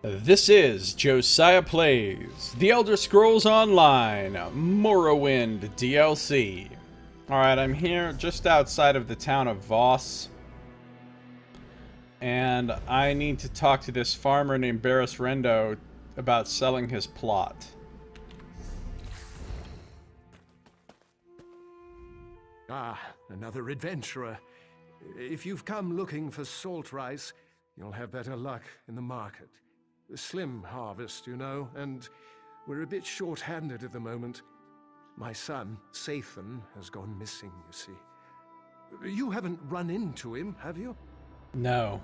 This is Josiah Plays The Elder Scrolls Online Morrowind DLC. Alright, I'm here just outside of the town of Voss. And I need to talk to this farmer named Barris Rendo about selling his plot. Ah, another adventurer. If you've come looking for salt rice, you'll have better luck in the market. A slim harvest, you know, and we're a bit short-handed at the moment. My son, Sathan, has gone missing, you see. You haven't run into him, have you? No.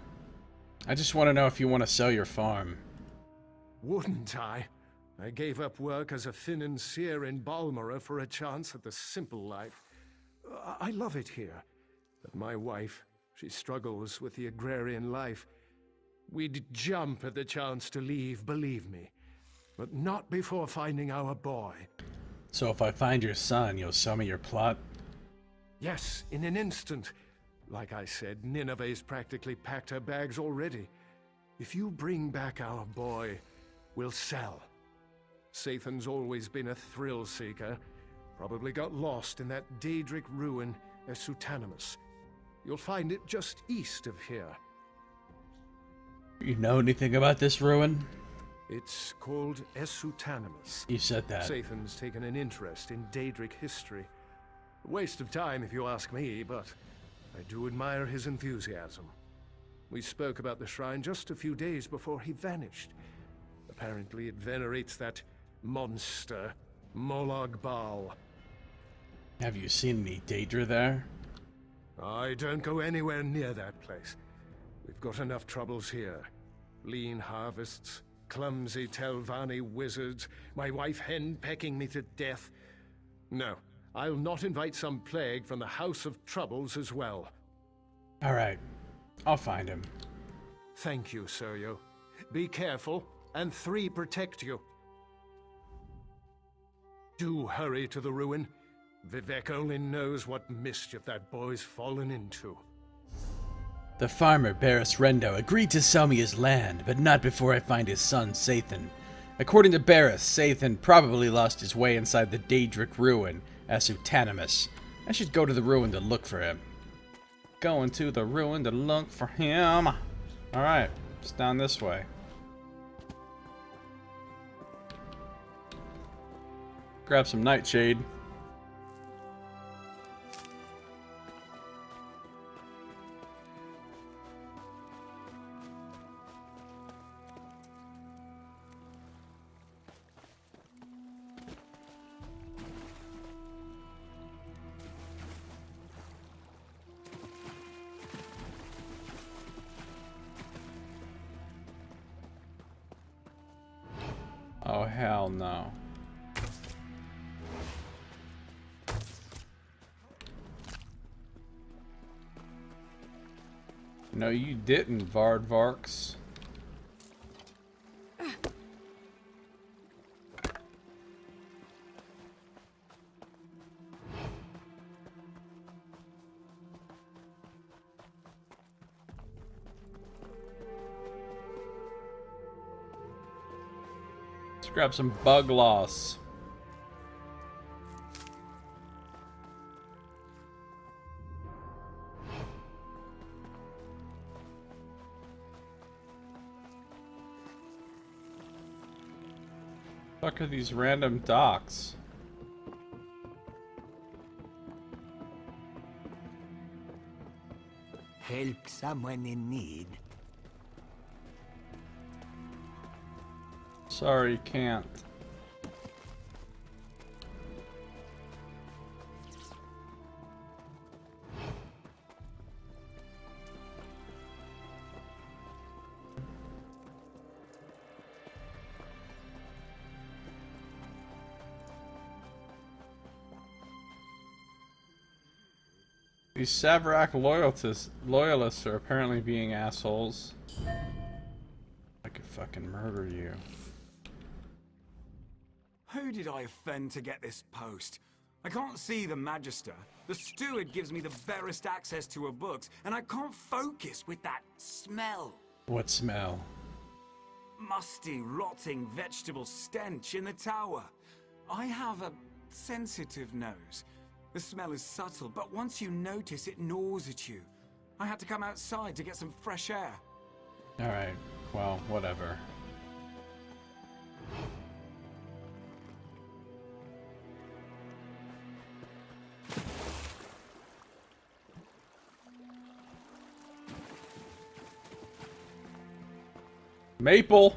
I just want to know if you want to sell your farm. Wouldn't I? I gave up work as a financier in Balmora for a chance at the simple life. I love it here. But my wife, she struggles with the agrarian life. We'd jump at the chance to leave, believe me. But not before finding our boy. So if I find your son, you'll sell me your plot? Yes, in an instant. Like I said, Nineveh's practically packed her bags already. If you bring back our boy, we'll sell. Sathan's always been a thrill seeker. Probably got lost in that Daedric ruin, Esutanimus. You'll find it just east of here. You know anything about this ruin? It's called Esutanimus. You said that. Sathan's taken an interest in Daedric history. A waste of time if you ask me, but I do admire his enthusiasm. We spoke about the shrine just a few days before he vanished. Apparently it venerates that monster, Molag Bal. Have you seen any Daedra there? I don't go anywhere near that place. We've got enough troubles here. Lean harvests, clumsy Telvanni wizards, my wife hen-pecking me to death. No, I'll not invite some plague from the House of Troubles as well. Alright, I'll find him. Thank you, Seryo. Be careful, and 3 protect you. Do hurry to the ruin. Vivek only knows what mischief that boy's fallen into. The farmer, Barris Rendo, agreed to sell me his land, but not before I find his son, Sathan. According to Barris, Sathan probably lost his way inside the Daedric ruin, Esutanimus. I should go to the ruin to look for him. Going to the ruin to look for him. Alright, it's down this way. Grab some nightshade. Oh, hell no. No, you didn't, Vardvarks. Let's grab some bug loss. Fuck are these random docks? Help someone in need. Sorry, can't. These Savrak loyalists are apparently being assholes. I could fucking murder you. Who did I offend to get this post? I can't see the Magister. The steward gives me the barest access to her books, and I can't focus with that smell. What smell? musty, rotting vegetable stench in the tower. I have a sensitive nose. The smell is subtle, but once you notice, it gnaws at you. I had to come outside to get some fresh air. Alright, well, whatever. Maple!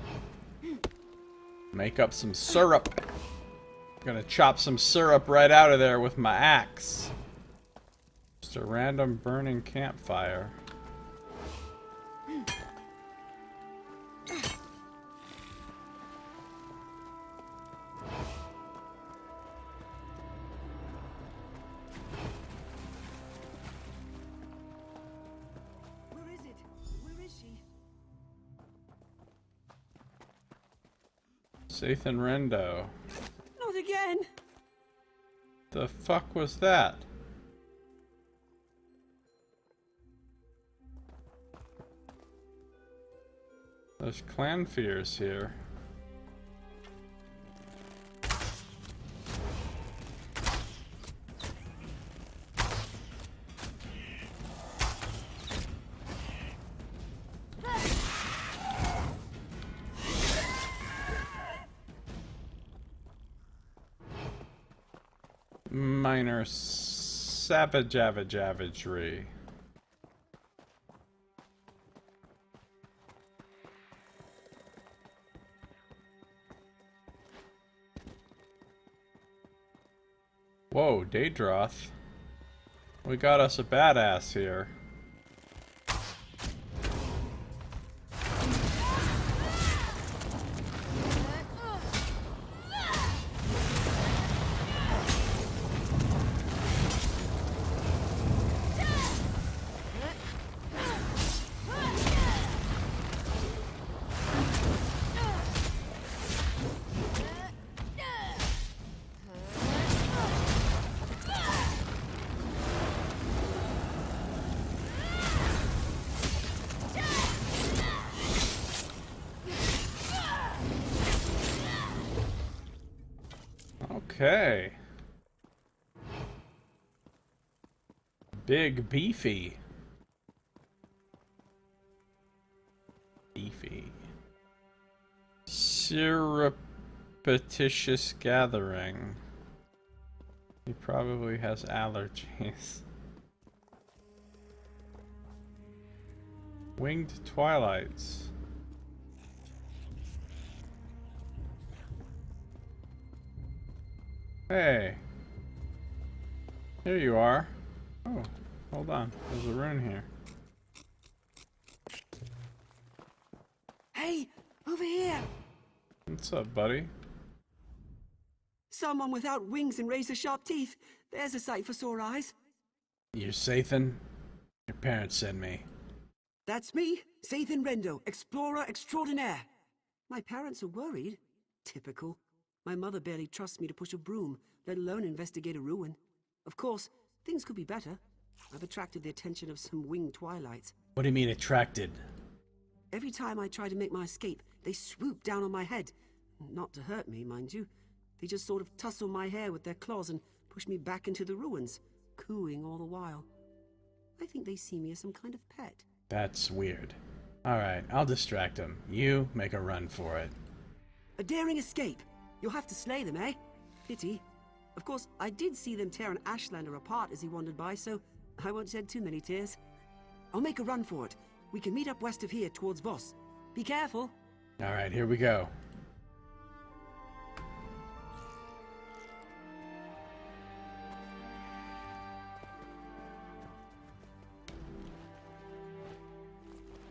Make up some syrup. Gonna chop some syrup right out of there with my axe. Just a random burning campfire. Where is it? Where is she? Sathan Rendo. Not again! The fuck was that? There's clan fears here. Minor savagery. Whoa, Daedroth. We got us a badass here. Okay. Big beefy. Surreptitious gathering. He probably has allergies. Winged twilights. Hey. Here you are. Oh, hold on. There's a rune here. Hey! Over here! What's up, buddy? Someone without wings and razor-sharp teeth. There's a sight for sore eyes. You're Sathan? Your parents sent me. That's me, Sathan Rendo, explorer extraordinaire. My parents are worried. Typical. My mother barely trusts me to push a broom, let alone investigate a ruin. Of course, things could be better. I've attracted the attention of some winged twilights. What do you mean attracted? Every time I try to make my escape, they swoop down on my head. Not to hurt me, mind you. They just sort of tussle my hair with their claws and push me back into the ruins, cooing all the while. I think they see me as some kind of pet. That's weird. Alright, I'll distract them. You make a run for it. A daring escape. You'll have to slay them, eh? Pity. Of course, I did see them tear an Ashlander apart as he wandered by, so I won't shed too many tears. I'll make a run for it. We can meet up west of here towards Voss. Be careful. Alright, here we go.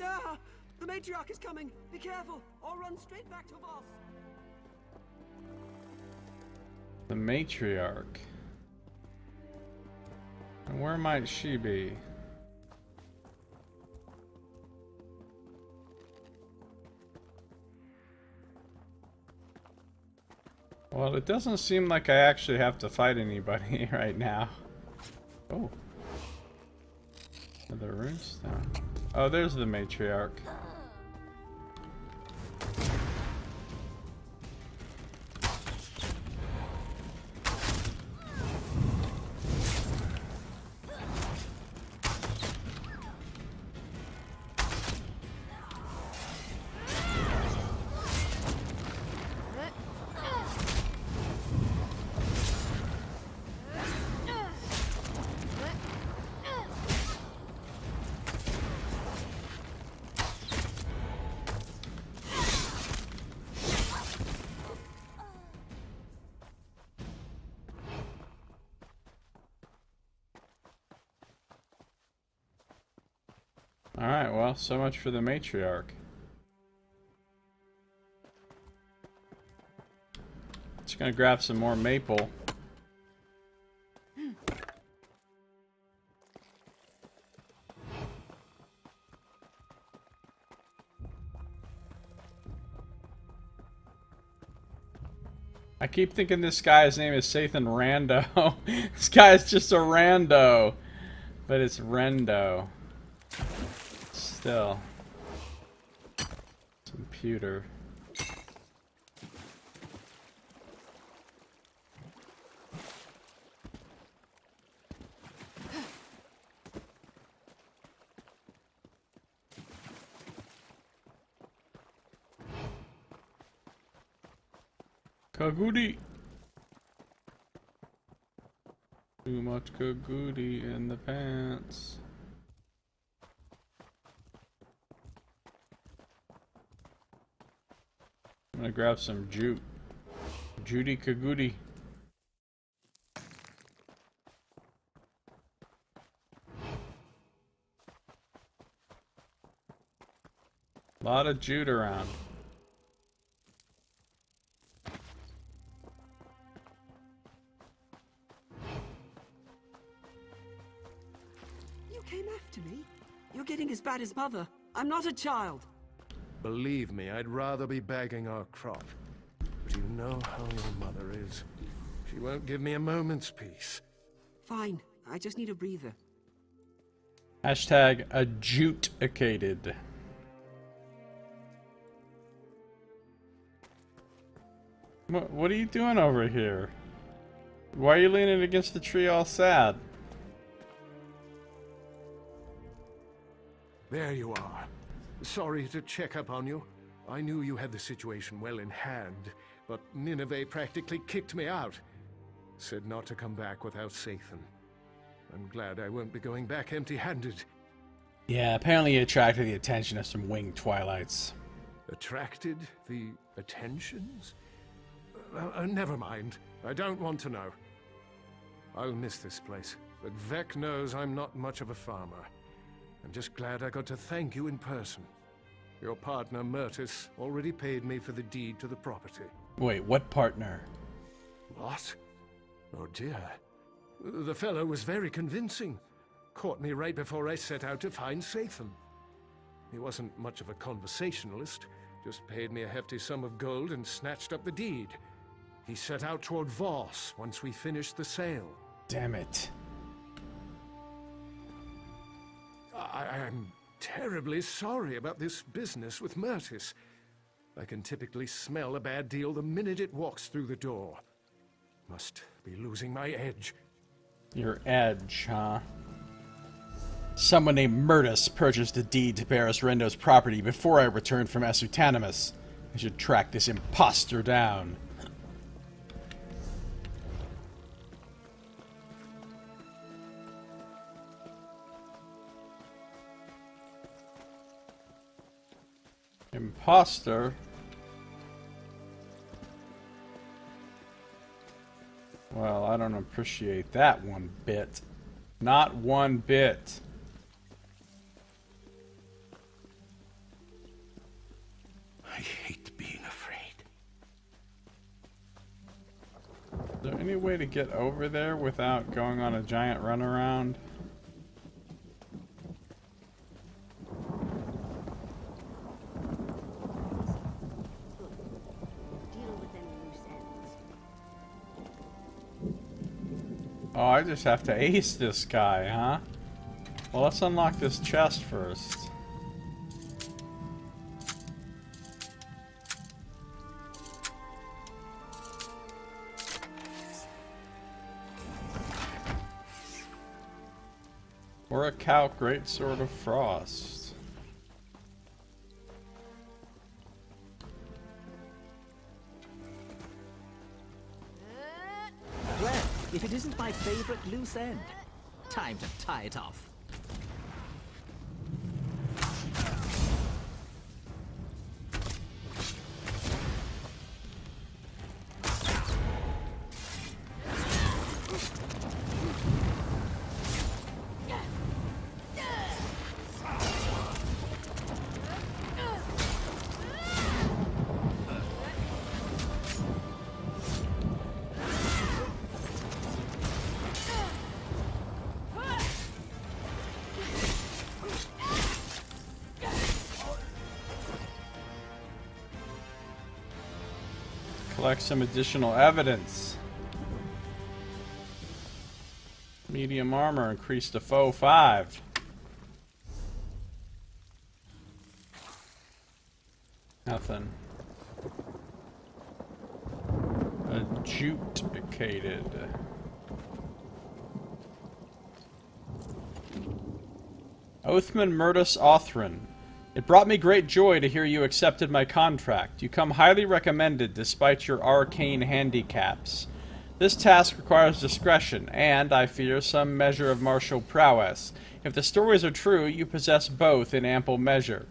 Ah! The matriarch is coming! Be careful! I'll run straight back to Voss! The matriarch. And where might she be? Well, it doesn't seem like I actually have to fight anybody right now. Oh. Another runestone. Oh, there's the matriarch. Alright, well, so much for the matriarch. Just gonna grab some more maple. I keep thinking this guy's name is Sathan Rando. This guy's just a rando. But it's Rendo. Still. Computer. Kagudi. Too much kagudi in the pants. I'm gonna grab some jute. Judy kagudi. Lot of jute around. Came after me? You're getting as bad as Mother. I'm not a child. Believe me, I'd rather be bagging our crop. But you know how your mother is. She won't give me a moment's peace. Fine. I just need a breather. Hashtag adjudicated. What are you doing over here? Why are you leaning against the tree all sad? There you are. Sorry to check up on you. I knew you had the situation well in hand, but Nineveh practically kicked me out. Said not to come back without Sathan. I'm glad I won't be going back empty-handed. Yeah, apparently you attracted the attention of some winged twilights. Attracted the attentions? Never mind. I don't want to know. I'll miss this place, but Vec knows I'm not much of a farmer. I'm just glad I got to thank you in person. Your partner, Myrtis, already paid me for the deed to the property. Wait, what partner? What? Oh dear. The fellow was very convincing. Caught me right before I set out to find Sathan. He wasn't much of a conversationalist, just paid me a hefty sum of gold and snatched up the deed. He set out toward Voss once we finished the sale. Damn it. I'm terribly sorry about this business with Myrtis. I can typically smell a bad deal the minute it walks through the door. Must be losing my edge. Your edge, huh? Someone named Myrtis purchased a deed to Barris Rendo's property before I returned from Asutanimus. I should track this imposter down. Imposter? Well, I don't appreciate that one bit. Not one bit. I hate being afraid. Is there any way to get over there without going on a giant runaround? Oh, I just have to ace this guy, huh? Well, let's unlock this chest first. Or a Calc Great Sword of Frost. Well, if it isn't my favorite loose end, time to tie it off. Collect some additional evidence. Medium armor increased to foe 5. Nothing. Adjudicated. Oathman Murtus Othran. It brought me great joy to hear you accepted my contract. You come highly recommended despite your arcane handicaps. This task requires discretion and, I fear, some measure of martial prowess. If the stories are true, you possess both in ample measure.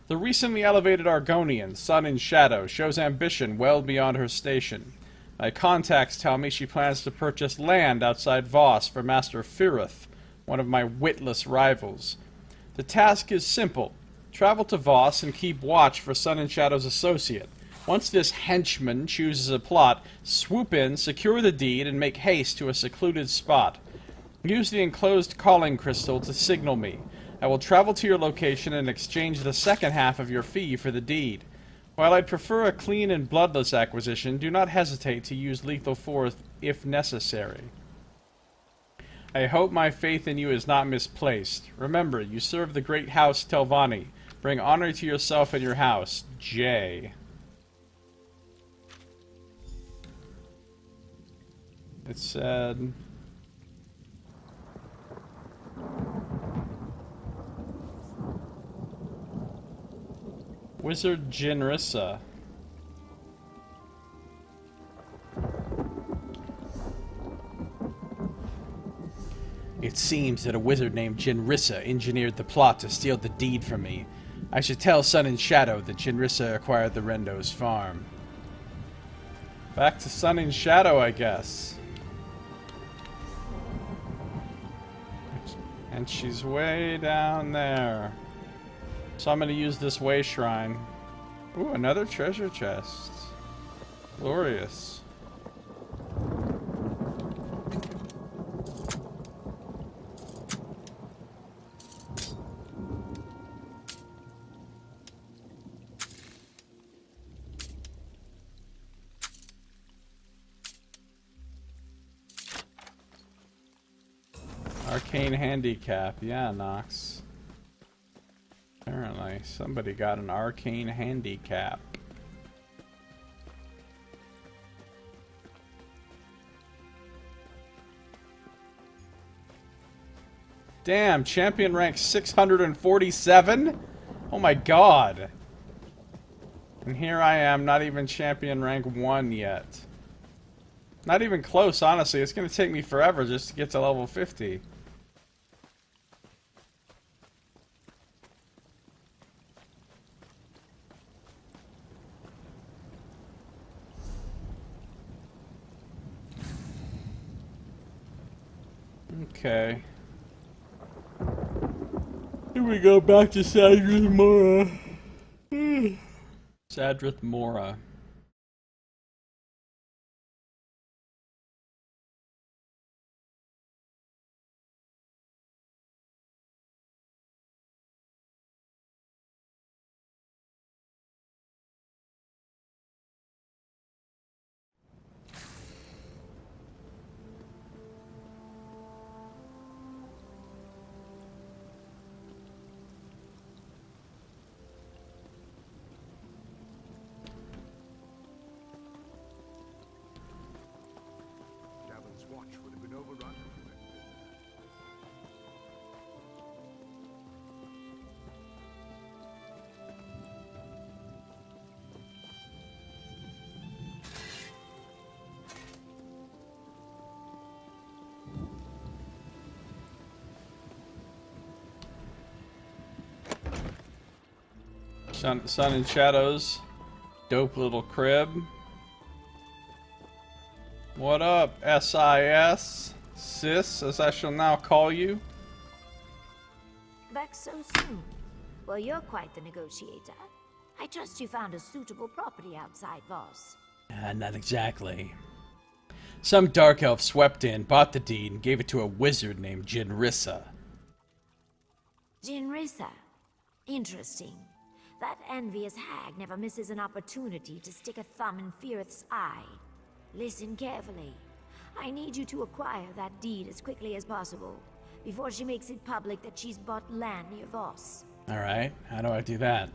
The recently elevated Argonian, Sun and Shadow, shows ambition well beyond her station. My contacts tell me she plans to purchase land outside Voss for Master Firith, one of my witless rivals. The task is simple. Travel to Voss and keep watch for Sun and Shadow's associate. Once this henchman chooses a plot, swoop in, secure the deed, and make haste to a secluded spot. Use the enclosed calling crystal to signal me. I will travel to your location and exchange the second half of your fee for the deed. While I'd prefer a clean and bloodless acquisition, do not hesitate to use lethal force if necessary. I hope my faith in you is not misplaced. Remember, you serve the great house Telvanni. Bring honor to yourself and your house. J. It said... Wizard Jinrissa. It seems that a wizard named Jinrissa engineered the plot to steal the deed from me. I should tell Sun and Shadow that Jinrissa acquired the Rendo's farm. Back to Sun and Shadow, I guess. And she's way down there. So I'm going to use this way shrine. Ooh, another treasure chest. Glorious. Arcane handicap. Yeah, Nox. Apparently, somebody got an arcane handicap. Damn, champion rank 647? Oh my god. And here I am, not even champion rank 1 yet. Not even close, honestly. It's going to take me forever just to get to level 50. Okay. Here we go, back to Sadrith Mora. Sadrith Mora. Sun and Shadows. Dope little crib. What up, SIS? Sis, as I shall now call you. Back so soon? Well, you're quite the negotiator. I trust you found a suitable property outside Voss. Not exactly. Some dark elf swept in, bought the deed, and gave it to a wizard named Jinrissa. Jinrissa. Interesting. that envious hag never misses an opportunity to stick a thumb in Firith's eye. Listen carefully. I need you to acquire that deed as quickly as possible, before she makes it public that she's bought land near Voss. Alright, how do I do that?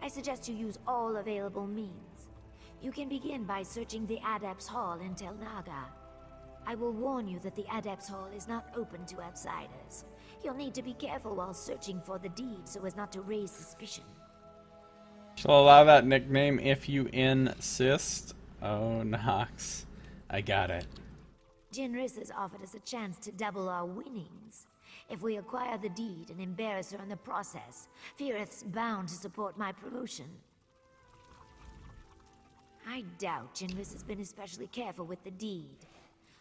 I suggest you use all available means. You can begin by searching the Adepts Hall in Tel Naga. I will warn you that the Adepts Hall is not open to outsiders. You'll need to be careful while searching for the deed so as not to raise suspicion. Shall allow that nickname if you insist. Oh, Nox. I got it. Jinris has offered us a chance to double our winnings. If we acquire the deed and embarrass her in the process, Firith's bound to support my promotion. I doubt Jinris has been especially careful with the deed.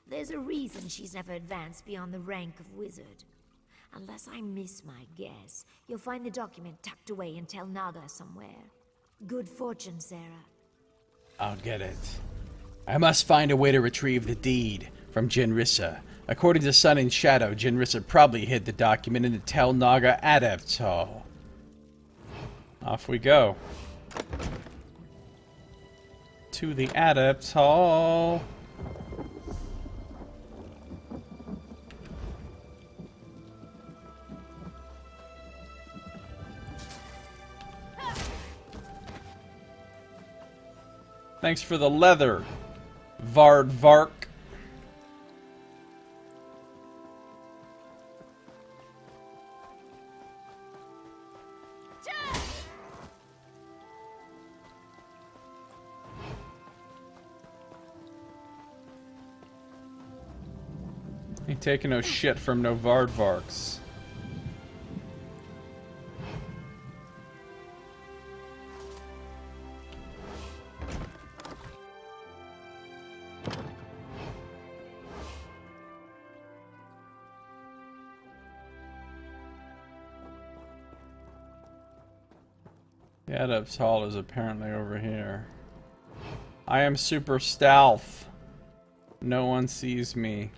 There's a reason she's never advanced beyond the rank of wizard. Unless I miss my guess, you'll find the document tucked away in Tel Naga somewhere. Good fortune, Sarah. I'll get it. I must find a way to retrieve the deed from Jinrissa. According to Sun and Shadow, Jinrissa probably hid the document in the Tel Naga Adepts Hall. Off we go. To the Adepts Hall. Thanks for the leather, Vardvark. Ain't taking no shit from no Vardvarks. The Adepts Hall is apparently over here. I am super stealth. No one sees me.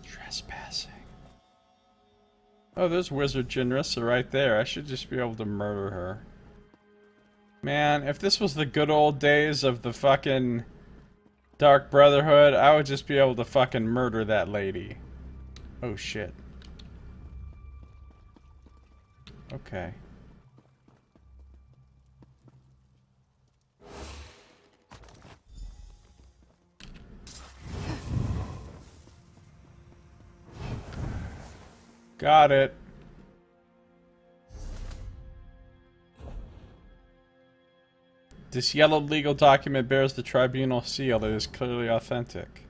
Trespassing. Oh, there's Wizard Jinrissa right there. I should just be able to murder her. Man, if this was the good old days of the fucking Dark Brotherhood, I would just be able to fucking murder that lady. Oh shit. Okay. Got it. This yellowed legal document bears the tribunal seal that is clearly authentic.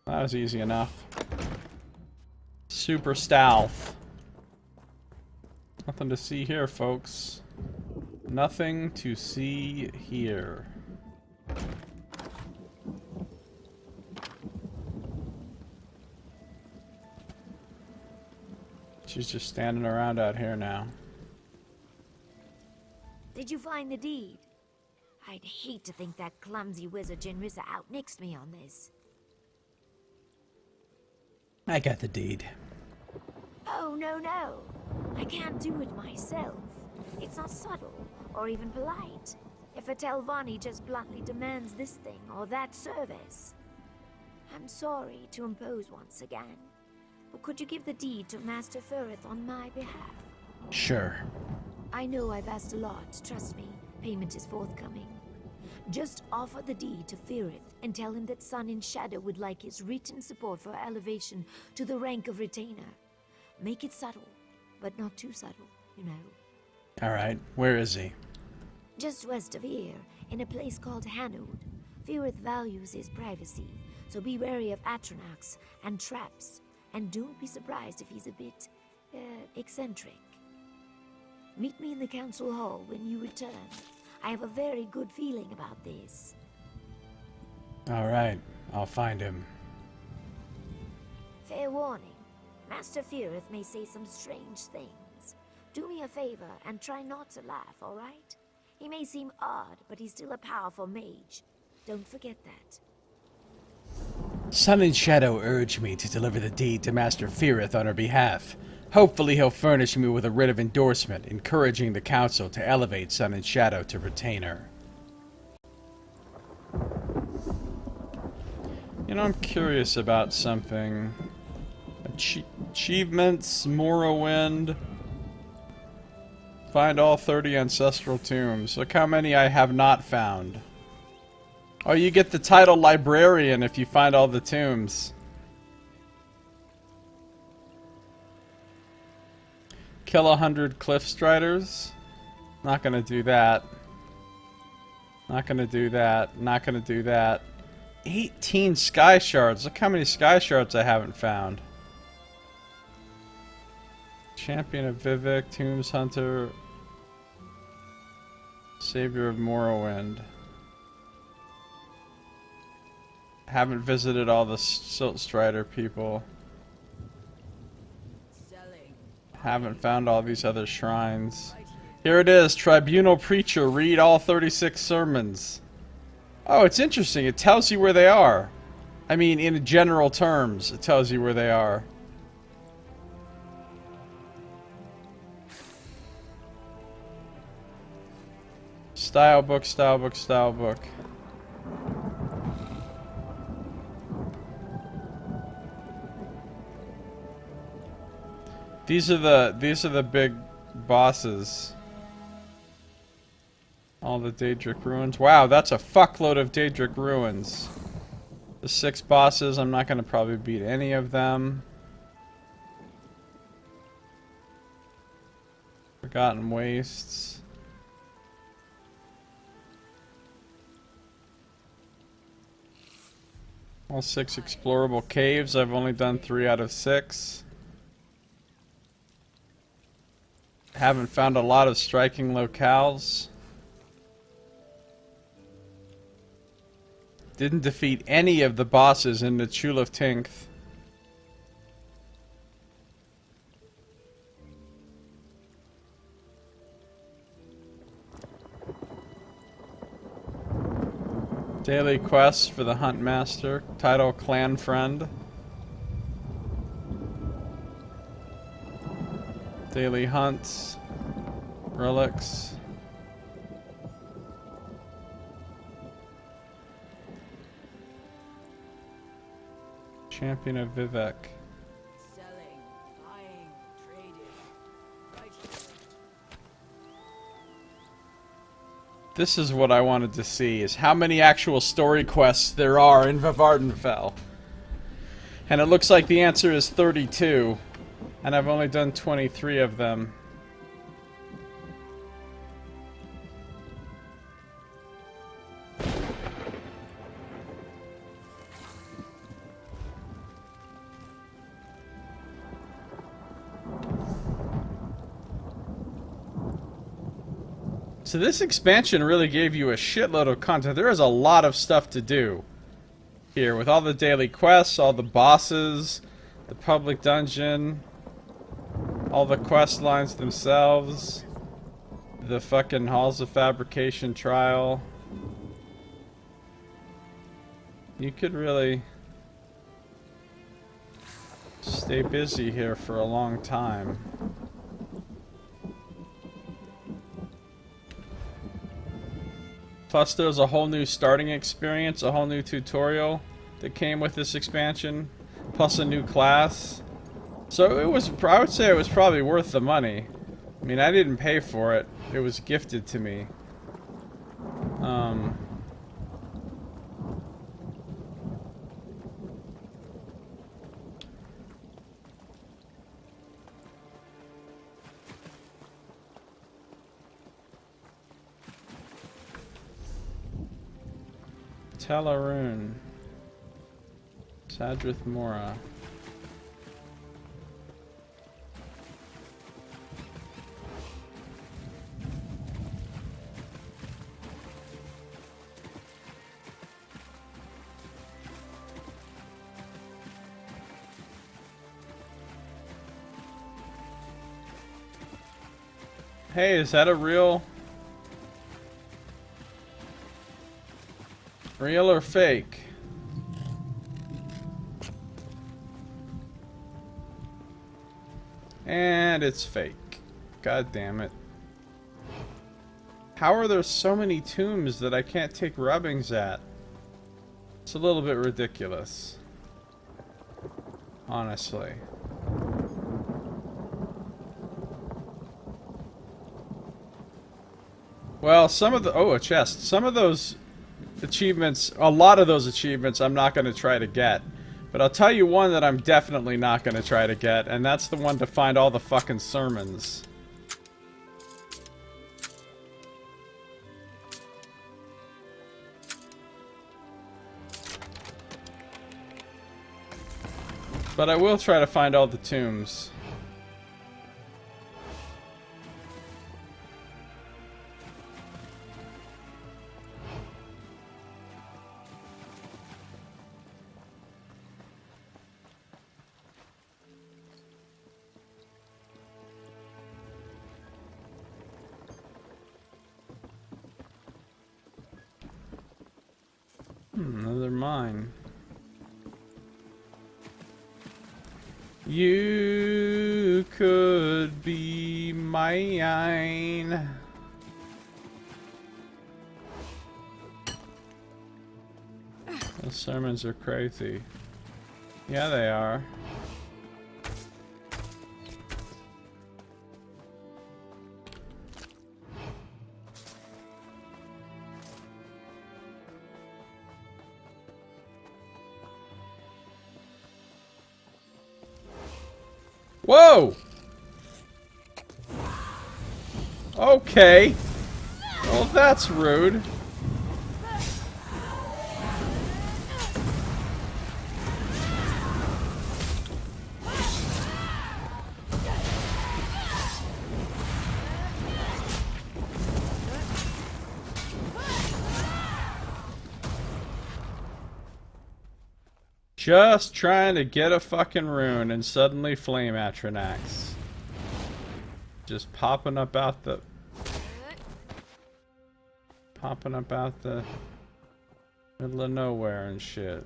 That was easy enough. Super stealth. Nothing to see here, folks. Nothing to see here. She's just standing around out here now. Did you find the deed? I'd hate to think that clumsy wizard Jinrissa outmixed me on this. I got the deed. Oh, no, no. I can't do it myself. It's not subtle, or even polite. If a Telvanni just bluntly demands this thing or that service. I'm sorry to impose once again, but could you give the deed to Master Firith on my behalf? Sure. I know I've asked a lot, trust me. Payment is forthcoming. Just offer the deed to Firith and tell him that Sun and Shadow would like his written support for elevation to the rank of retainer. Make it subtle, but not too subtle, you know. Alright, where is he? Just west of here, in a place called Hanoud. Firith values his privacy, so be wary of Atronachs and traps, and don't be surprised if he's a bit, eccentric. Meet me in the council hall when you return. I have a very good feeling about this. Alright, I'll find him. Fair warning. Master Firith may say some strange things. Do me a favor and try not to laugh, alright? He may seem odd, but he's still a powerful mage. Don't forget that. Sun and Shadow urge me to deliver the deed to Master Firith on her behalf. Hopefully he'll furnish me with a writ of endorsement, encouraging the council to elevate Sun and Shadow to retainer. You know, I'm curious about something. Achievements, Morrowind. Find all 30 ancestral tombs. Look how many I have not found. Oh, you get the title Librarian if you find all the tombs. Kill 100 cliff striders. Not gonna do that. Not gonna do that. Not gonna do that. 18 sky shards. Look how many sky shards I haven't found. Champion of Vivek, Tombs Hunter, Savior of Morrowind. Haven't visited all the Silt Strider people. Haven't found all these other shrines. Here it is, Tribunal Preacher, read all 36 sermons. Oh, it's interesting. It tells you where they are. I mean, in general terms, it tells you where they are. Style book, style book, style book. These are the big bosses. All the Daedric ruins. Wow, that's a fuckload of Daedric ruins. The 6 bosses, I'm not gonna probably beat any of them. Forgotten Wastes. All 6 explorable caves. I've only done 3 out of 6. Haven't found a lot of striking locales. Didn't defeat any of the bosses in the Chulaf Tinth. Daily quests for the Hunt Master. Title Clan Friend. Daily hunts. Relics. Champion of Vivek. Selling, buying, trading. Right here. This is what I wanted to see, is how many actual story quests there are in Vvardenfell. And it looks like the answer is 32. And I've only done 23 of them. So this expansion really gave you a shitload of content. There is a lot of stuff to do here, with all the daily quests, all the bosses, the public dungeon, all the quest lines themselves, the fucking Halls of Fabrication trial. You could really stay busy here for a long time. Plus there's a whole new starting experience, a whole new tutorial that came with this expansion, plus a new class. So it was, I would say it was probably worth the money. I mean, I didn't pay for it. It was gifted to me. Teleroon. Sadrith Mora. Hey, is that a real or fake? And it's fake. God damn it. How are there so many tombs that I can't take rubbings at? It's a little bit ridiculous. Honestly. Well, some of the... Oh, a chest. Some of those achievements... A lot of those achievements I'm not going to try to get. But I'll tell you one that I'm definitely not going to try to get, and that's the one to find all the fucking sermons. But I will try to find all the tombs. Another mine. You could be mine. Those sermons are crazy. Yeah, they are. Whoa! Okay. Well, that's rude. Just trying to get a fucking rune and suddenly flame Atronax. Just popping up out the middle of nowhere and shit.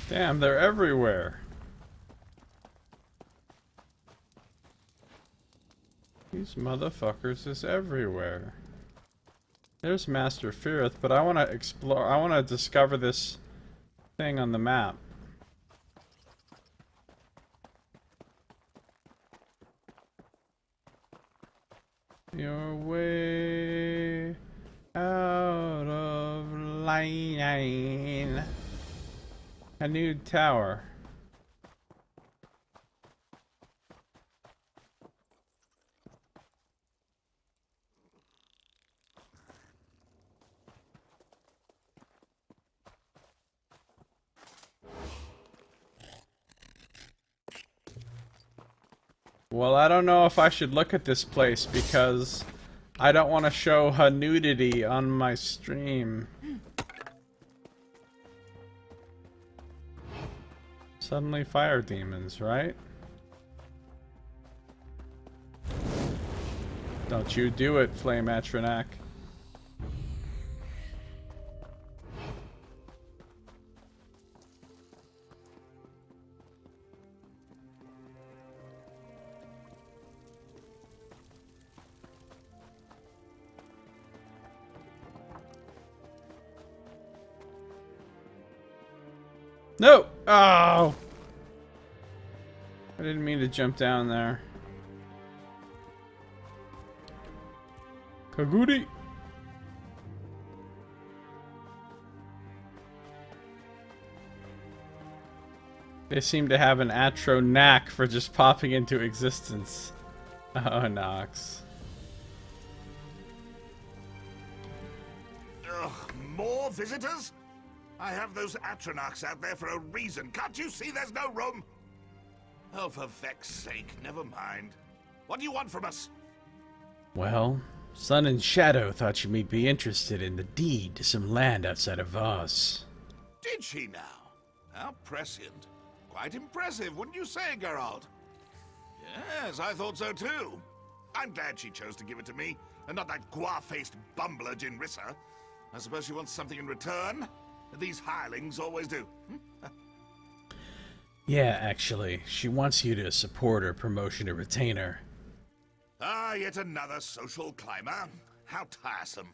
Damn, they're everywhere. These motherfuckers is everywhere. There's Master Feareth, but I want to explore. I want to discover this thing on the map. Your way out of line. A new tower. Well, I don't know if I should look at this place because I don't want to show her nudity on my stream. Suddenly fire demons, right? Don't you do it, Flame Atronac. No! Oh! I didn't mean to jump down there. Kaguri! They seem to have an Atro knack for just popping into existence. Oh, Nox. Ugh, more visitors? I have those Atronachs out there for a reason. Can't you see there's no room? Oh, for Vex's sake, never mind. What do you want from us? Well, Sun and Shadow thought you might be interested in the deed to some land outside of Voss. Did she now? How prescient. Quite impressive, wouldn't you say, Geralt? Yes, I thought so too. I'm glad she chose to give it to me, and not that guar-faced bumbler Jinrissa. I suppose she wants something in return? These hirelings always do. Yeah, actually, she wants you to support her promotion to retainer. Ah, yet another social climber. How tiresome.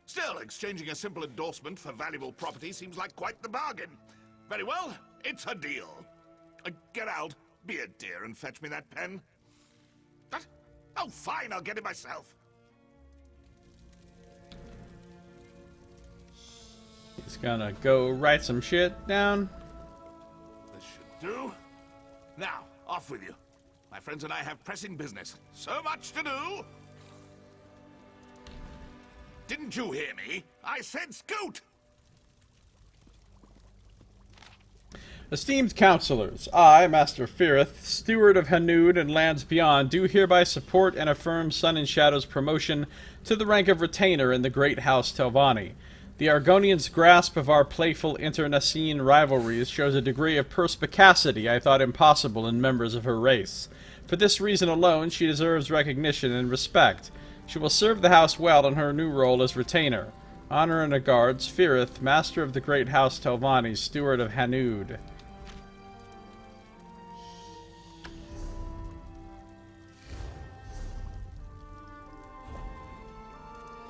Still, exchanging a simple endorsement for valuable property seems like quite the bargain. Very well, it's a deal. Get out, be a dear, and fetch me that pen. What? Oh, fine, I'll get it myself. He's gonna go write some shit down. This should do. Now, off with you. My friends and I have pressing business. So much to do. Didn't you hear me? I said scoot! Esteemed counselors, I, Master Firith, Steward of Hanud and lands beyond, do hereby support and affirm Sun and Shadow's promotion to the rank of retainer in the Great House Telvanni. The Argonians' grasp of our playful internecine rivalries shows a degree of perspicacity I thought impossible in members of her race. For this reason alone, she deserves recognition and respect. She will serve the house well in her new role as retainer. Honor and regards, Firith, Master of the Great House Telvanni, Steward of Hanud.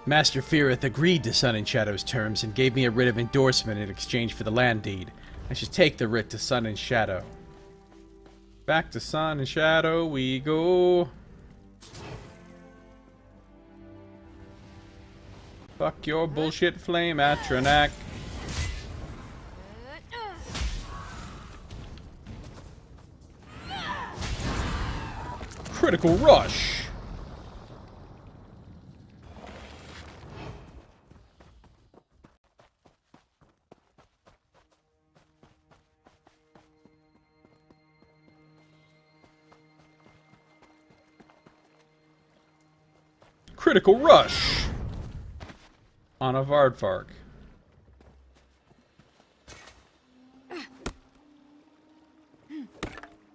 Master Firith agreed to Sun and Shadow's terms and gave me a writ of endorsement in exchange for the land deed. I should take the writ to Sun and Shadow. Back to Sun and Shadow we go. Fuck your bullshit flame, Atronak. Critical Rush! Critical Rush! On a Vardvark.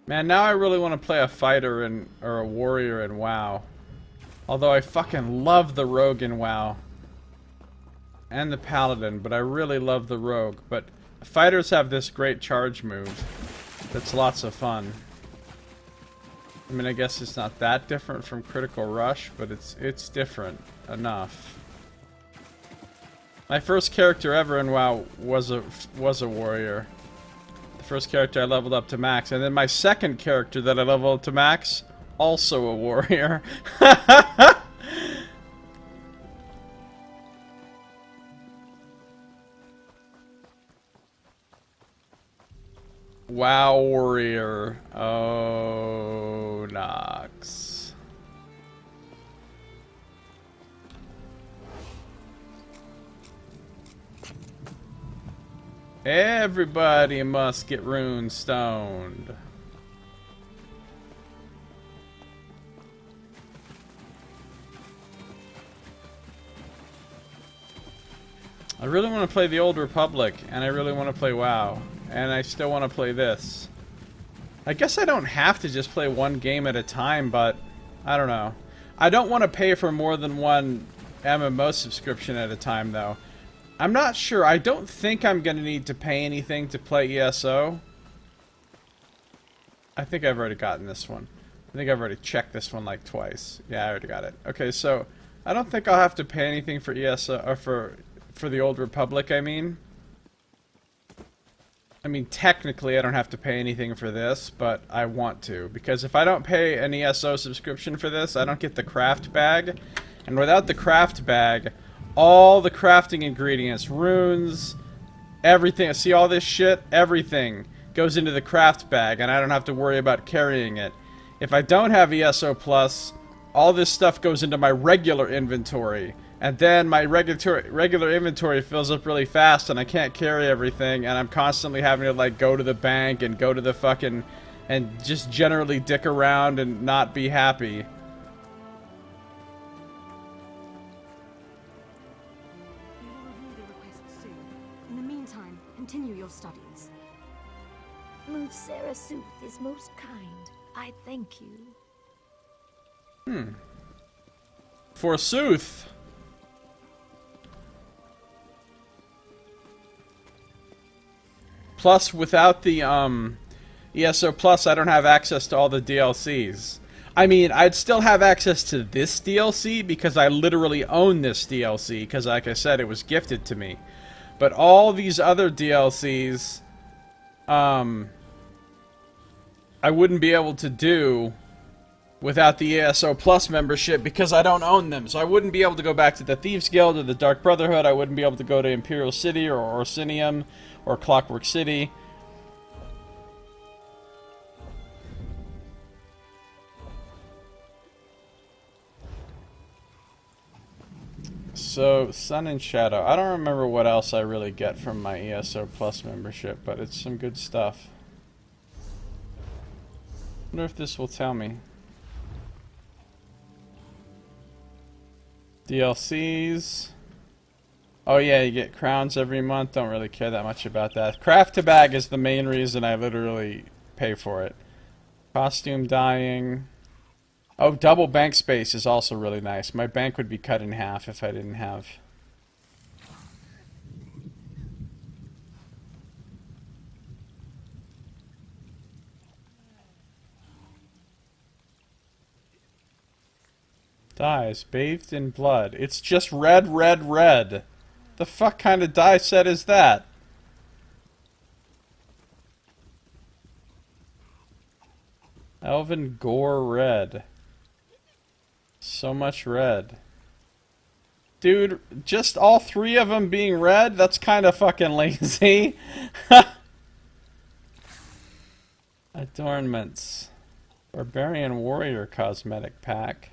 Man, now I really want to play a fighter or a warrior in WoW. Although I fucking love the rogue in WoW. And the paladin, but I really love the rogue. But fighters have this great charge move that's lots of fun. I mean, I guess it's not that different from Critical Rush, but it's different enough. My first character ever in WoW was a warrior. The first character I leveled up to max, and then my second character that I leveled up to max, also a warrior. WoW warrior. Oh, Nox. Everybody must get rune stoned. I really want to play the Old Republic, and I really want to play WoW. And I still want to play this. I guess I don't have to just play one game at a time, but I don't know. I don't want to pay for more than one MMO subscription at a time, though. I'm not sure. I don't think I'm going to need to pay anything to play ESO. I think I've already gotten this one. I think I've already checked this one like twice. Yeah, I already got it. Okay, so I don't think I'll have to pay anything for ESO, or for the Old Republic, I mean, technically I don't have to pay anything for this, but I want to. Because if I don't pay an ESO subscription for this, I don't get the craft bag. And without the craft bag, all the crafting ingredients, runes, everything, see all this shit? Everything goes into the craft bag, and I don't have to worry about carrying it. If I don't have ESO Plus, all this stuff goes into my regular inventory. And then my regular inventory fills up really fast, and I can't carry everything, and I'm constantly having to, like, go to the bank and go to the fucking... and just generally dick around and not be happy. We will review the request soon. In the meantime, continue your studies. Sarah Sooth is most kind. I thank you. Forsooth. Plus, without the ESO Plus, I don't have access to all the DLCs. I mean, I'd still have access to this DLC because I literally own this DLC because, like I said, it was gifted to me. But all these other DLCs, I wouldn't be able to do without the ESO Plus membership because I don't own them. So I wouldn't be able to go back to the Thieves Guild or the Dark Brotherhood. I wouldn't be able to go to Imperial City or Orsinium or Clockwork City. So, Sun and Shadow. I don't remember what else I really get from my ESO Plus membership, but it's some good stuff. Wonder if this will tell me. DLCs. Oh yeah, you get crowns every month. Don't really care that much about that. Craft to bag is the main reason I literally pay for it. Costume dyeing. Oh, double bank space is also really nice. My bank would be cut in half if I didn't have. Dyes. Bathed in blood. It's just red, red, red. The fuck kind of dye set is that? Elven Gore Red. So much red. Dude, just all three of them being red? That's kind of fucking lazy. Adornments. Barbarian Warrior Cosmetic Pack.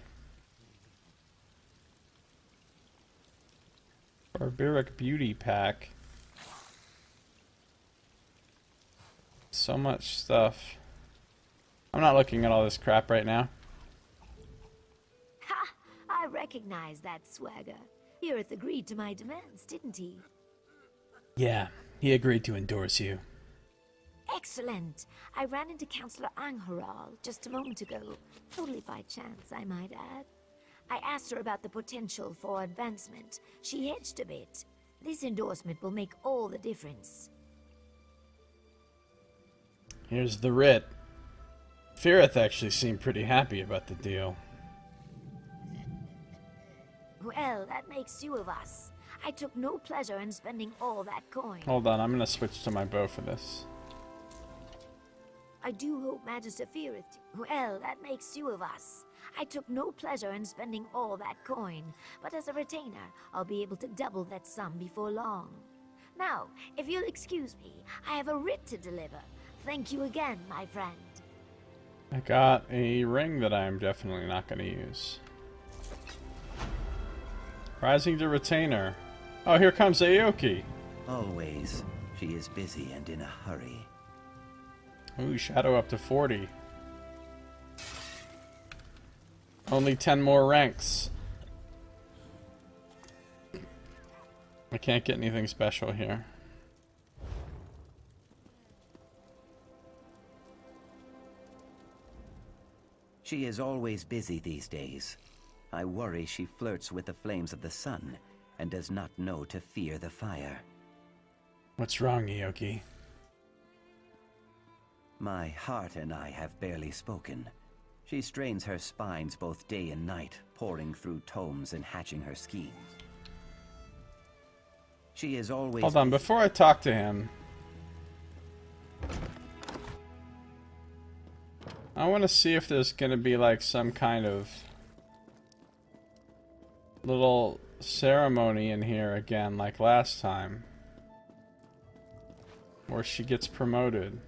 Barbaric Beauty Pack. So much stuff. I'm not looking at all this crap right now. Ha! I recognize that swagger. Firith agreed to my demands, didn't he? Yeah, he agreed to endorse you. Excellent! I ran into Counselor Angharal just a moment ago. Totally by chance, I might add. I asked her about the potential for advancement. She hedged a bit. This endorsement will make all the difference. Here's the writ. Firith actually seemed pretty happy about the deal. Well, that makes two of us. I took no pleasure in spending all that coin. Hold on, I'm gonna switch to my bow for this. I do hope Magister Firith. Well, that makes two of us. I took no pleasure in spending all that coin, but as a retainer, I'll be able to double that sum before long. Now, if you'll excuse me, I have a writ to deliver. Thank you again, my friend. I got a ring that I'm definitely not going to use. Rising to Retainer. Oh, here comes Aoki. Always. She is busy and in a hurry. Ooh, Shadow up to 40. Only 10 more ranks. I can't get anything special here. She is always busy these days. I worry she flirts with the flames of the sun and does not know to fear the fire. What's wrong, Aoki? My heart and I have barely spoken. She strains her spines both day and night, poring through tomes and hatching her schemes. She is always... Hold on, before I talk to him, I want to see if there's going to be like some kind of little ceremony in here again, like last time, where she gets promoted.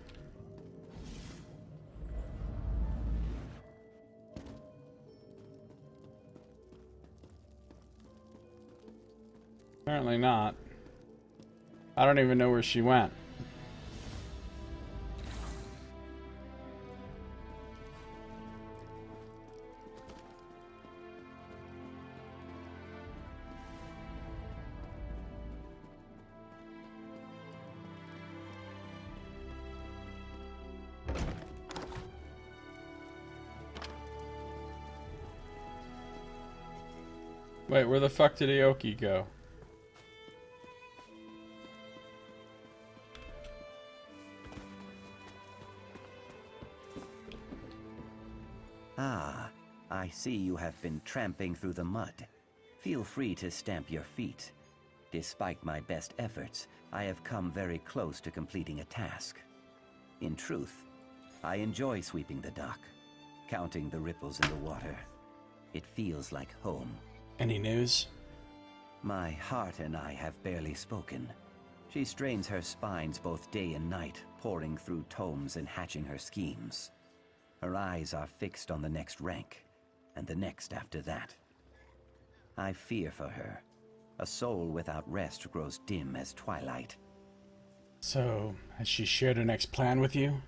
Apparently not. I don't even know where she went. Wait, where the fuck did Aoki go? Ah, I see you have been tramping through the mud. Feel free to stamp your feet. Despite my best efforts, I have come very close to completing a task. In truth, I enjoy sweeping the dock, counting the ripples in the water. It feels like home. Any news? My heart and I have barely spoken. She strains her spines both day and night, poring through tomes and hatching her schemes. Her eyes are fixed on the next rank, and the next after that. I fear for her. A soul without rest grows dim as twilight. So, has she shared her next plan with you?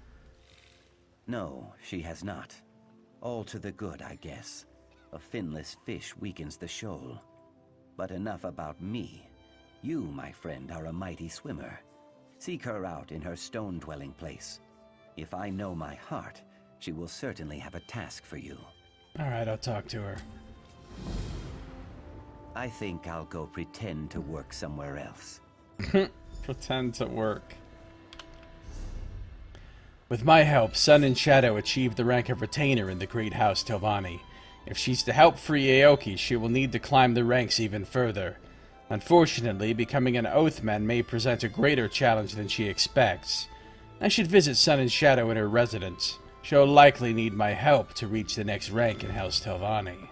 No, she has not. All to the good, I guess. A finless fish weakens the shoal. But enough about me. You, my friend, are a mighty swimmer. Seek her out in her stone-dwelling place. If I know my heart, she will certainly have a task for you. Alright, I'll talk to her. I think I'll go pretend to work somewhere else. Pretend to work. With my help, Sun and Shadow achieved the rank of retainer in the Great House Telvanni. If she's to help free Aoki, she will need to climb the ranks even further. Unfortunately, becoming an Oathman may present a greater challenge than she expects. I should visit Sun and Shadow in her residence. She'll likely need my help to reach the next rank in House Telvanni.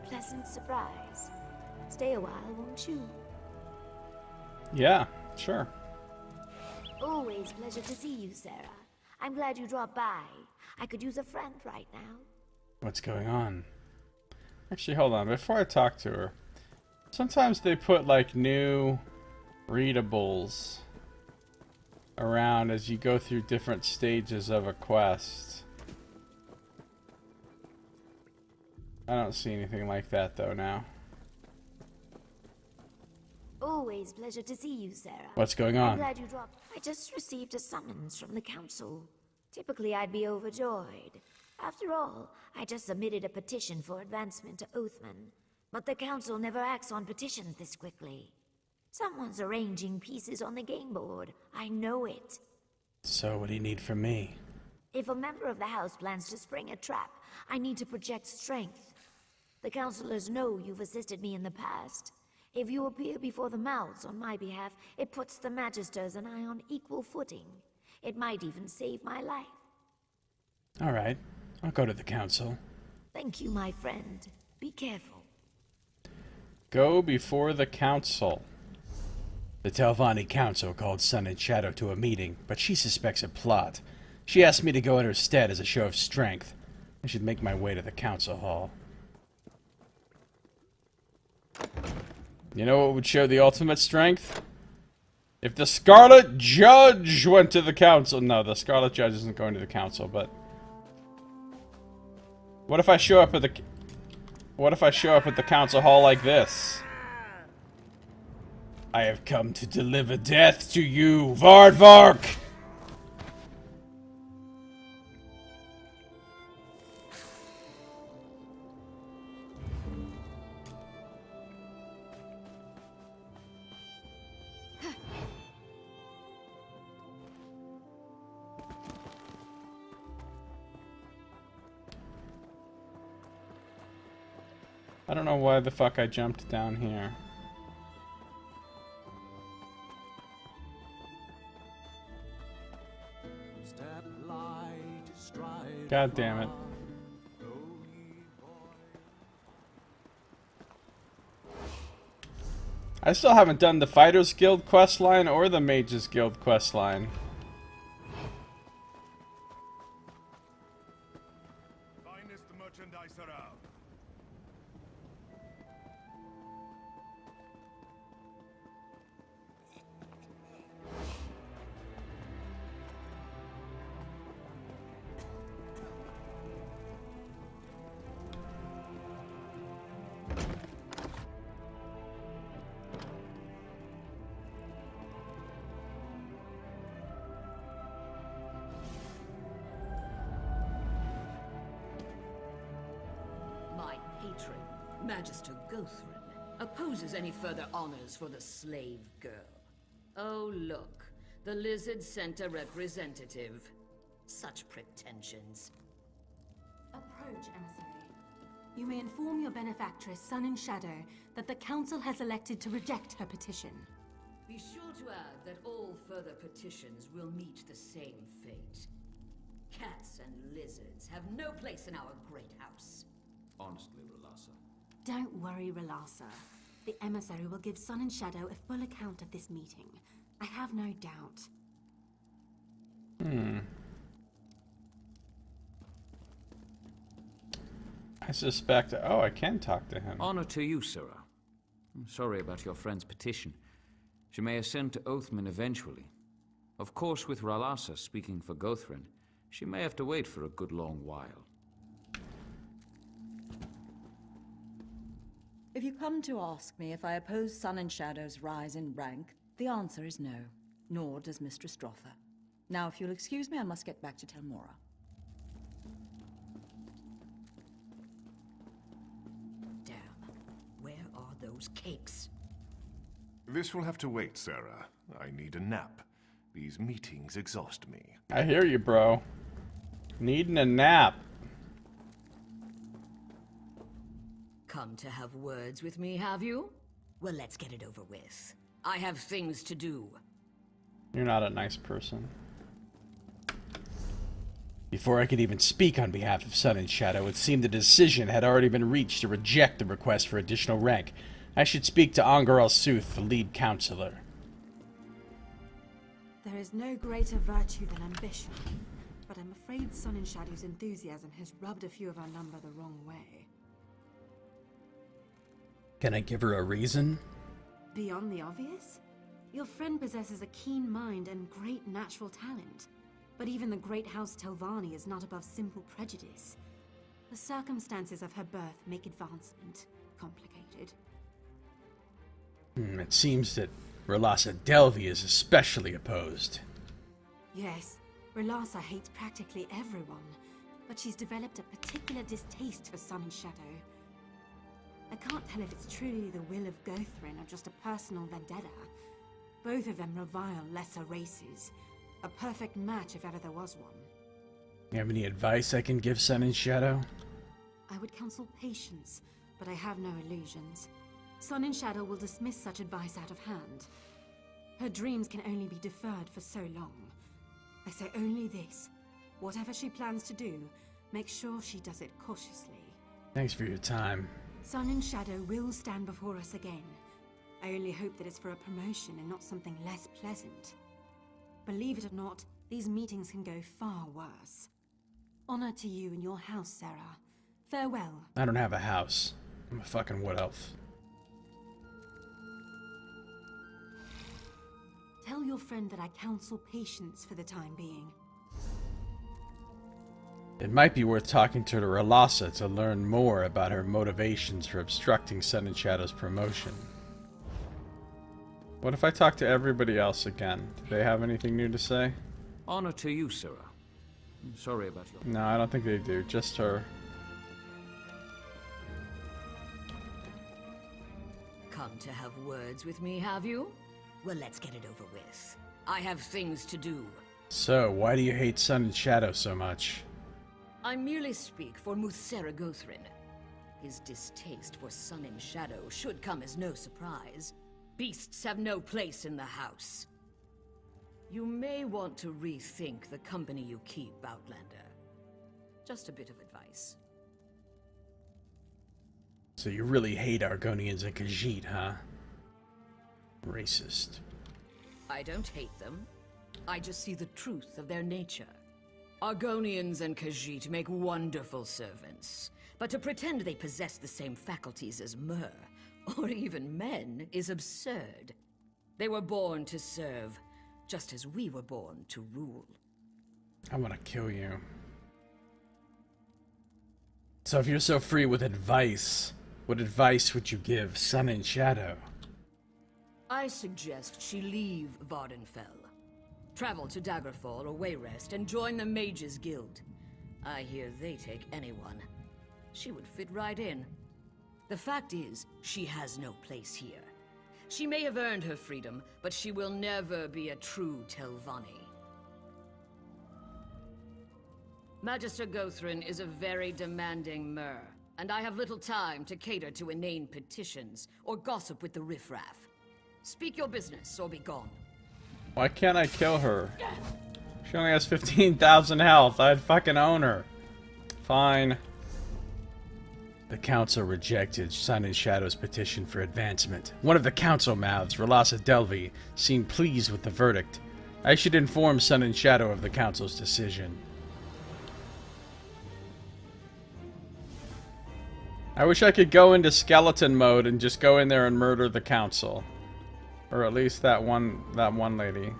Pleasant surprise. Stay a while, won't you? Yeah, sure. Always pleasure to see you, Sarah. I'm glad you dropped by. I could use a friend right now. What's going on? Actually, hold on. Before I talk to her, sometimes they put like new readables around as you go through different stages of a quest. I don't see anything like that though now. Always pleasure to see you, Sarah. What's going I'm on? glad you dropped. I just received a summons from the council. Typically, I'd be overjoyed. After all, I just submitted a petition for advancement to Oathman. But the council never acts on petitions this quickly. Someone's arranging pieces on the game board. I know it. So what do you need from me? If a member of the house plans to spring a trap, I need to project strength. The councilors know you've assisted me in the past. If you appear before the mouths on my behalf, it puts the Magisters and I on equal footing. It might even save my life. Alright, I'll go to the council. Thank you, my friend. Be careful. Go before the council. The Telvanni council called Sun and Shadow to a meeting, but she suspects a plot. She asked me to go in her stead as a show of strength. I should make my way to the council hall. You know what would show the ultimate strength? If the Scarlet Judge went to the council. No, the Scarlet Judge isn't going to the council, but... What if I show up at the... What if I show up at the council hall like this? I have come to deliver death to you, Vardvark! I don't know why the fuck I jumped down here. God damn it. I still haven't done the Fighters Guild questline or the Mages Guild questline. Finest merchandise around. Magister Gothrin opposes any further honors for the slave girl. Oh, look. The Lizard sent a representative. Such pretensions. Approach, emissary. You may inform your benefactress, Sun and Shadow, that the Council has elected to reject her petition. Be sure to add that all further petitions will meet the same fate. Cats and lizards have no place in our great house. Honestly, Relasa. Don't worry, Relasa. The emissary will give Sun and Shadow a full account of this meeting. I have no doubt. I suspect... Oh, I can talk to him. Honor to you, Sirrah. I'm sorry about your friend's petition. She may ascend to Oathman eventually. Of course, with Relasa speaking for Gothrin, she may have to wait for a good long while. If you come to ask me if I oppose Sun and Shadow's rise in rank, the answer is no, nor does Mistress Drotha. Now, if you'll excuse me, I must get back to Telmora. Damn. Where are those cakes? This will have to wait, Sarah. I need a nap. These meetings exhaust me. I hear you, bro. Needing a nap. Come to have words with me, have you? Well, let's get it over with. I have things to do. You're not a nice person. Before I could even speak on behalf of Sun and Shadow, it seemed the decision had already been reached to reject the request for additional rank. I should speak to Angar al-Suth, the lead counselor. There is no greater virtue than ambition, but I'm afraid Sun and Shadow's enthusiasm has rubbed a few of our number the wrong way. Can I give her a reason? Beyond the obvious? Your friend possesses a keen mind and great natural talent. But even the great House Telvanni is not above simple prejudice. The circumstances of her birth make advancement complicated. It seems that Relasa Delvi is especially opposed. Yes, Relasa hates practically everyone, but she's developed a particular distaste for Sun and Shadow. I can't tell if it's truly the will of Gothrin or just a personal vendetta. Both of them revile lesser races. A perfect match if ever there was one. You have any advice I can give Sun and Shadow? I would counsel patience, but I have no illusions. Sun and Shadow will dismiss such advice out of hand. Her dreams can only be deferred for so long. I say only this. Whatever she plans to do, make sure she does it cautiously. Thanks for your time. Sun and Shadow will stand before us again. I only hope that it's for a promotion and not something less pleasant. Believe it or not, these meetings can go far worse. Honor to you and your house, Sarah. Farewell. I don't have a house. I'm a fucking wood elf. Tell your friend that I counsel patience for the time being. It might be worth talking to Relasa to learn more about her motivations for obstructing Sun and Shadow's promotion. What if I talk to everybody else again? Do they have anything new to say? Honor to you, Sirrah. I'm sorry about your... No, I don't think they do. Just her. Come to have words with me, have you? Well, let's get it over with. I have things to do. So, why do you hate Sun and Shadow so much? I merely speak for Muthera Gothrin. His distaste for Sun and Shadow should come as no surprise. Beasts have no place in the house. You may want to rethink the company you keep, Outlander. Just a bit of advice. So you really hate Argonians and Khajiit, huh? Racist. I don't hate them. I just see the truth of their nature. Argonians and Khajiit make wonderful servants, but to pretend they possess the same faculties as Mer, or even men, is absurd. They were born to serve, just as we were born to rule. I want to kill you. So if you're so free with advice, what advice would you give Sun and Shadow? I suggest she leave Vardenfell. Travel to Daggerfall or Wayrest and join the Mages Guild. I hear they take anyone. She would fit right in. The fact is, she has no place here. She may have earned her freedom, but she will never be a true Telvanni. Magister Gothrin is a very demanding mer, and I have little time to cater to inane petitions or gossip with the riffraff. Speak your business or be gone. Why can't I kill her? She only has 15,000 health. I'd fucking own her. Fine. The council rejected Sun and Shadow's petition for advancement. One of the council mouths, Relasa Delvi, seemed pleased with the verdict. I should inform Sun and Shadow of the council's decision. I wish I could go into skeleton mode and just go in there and murder the council. Or at least that one lady.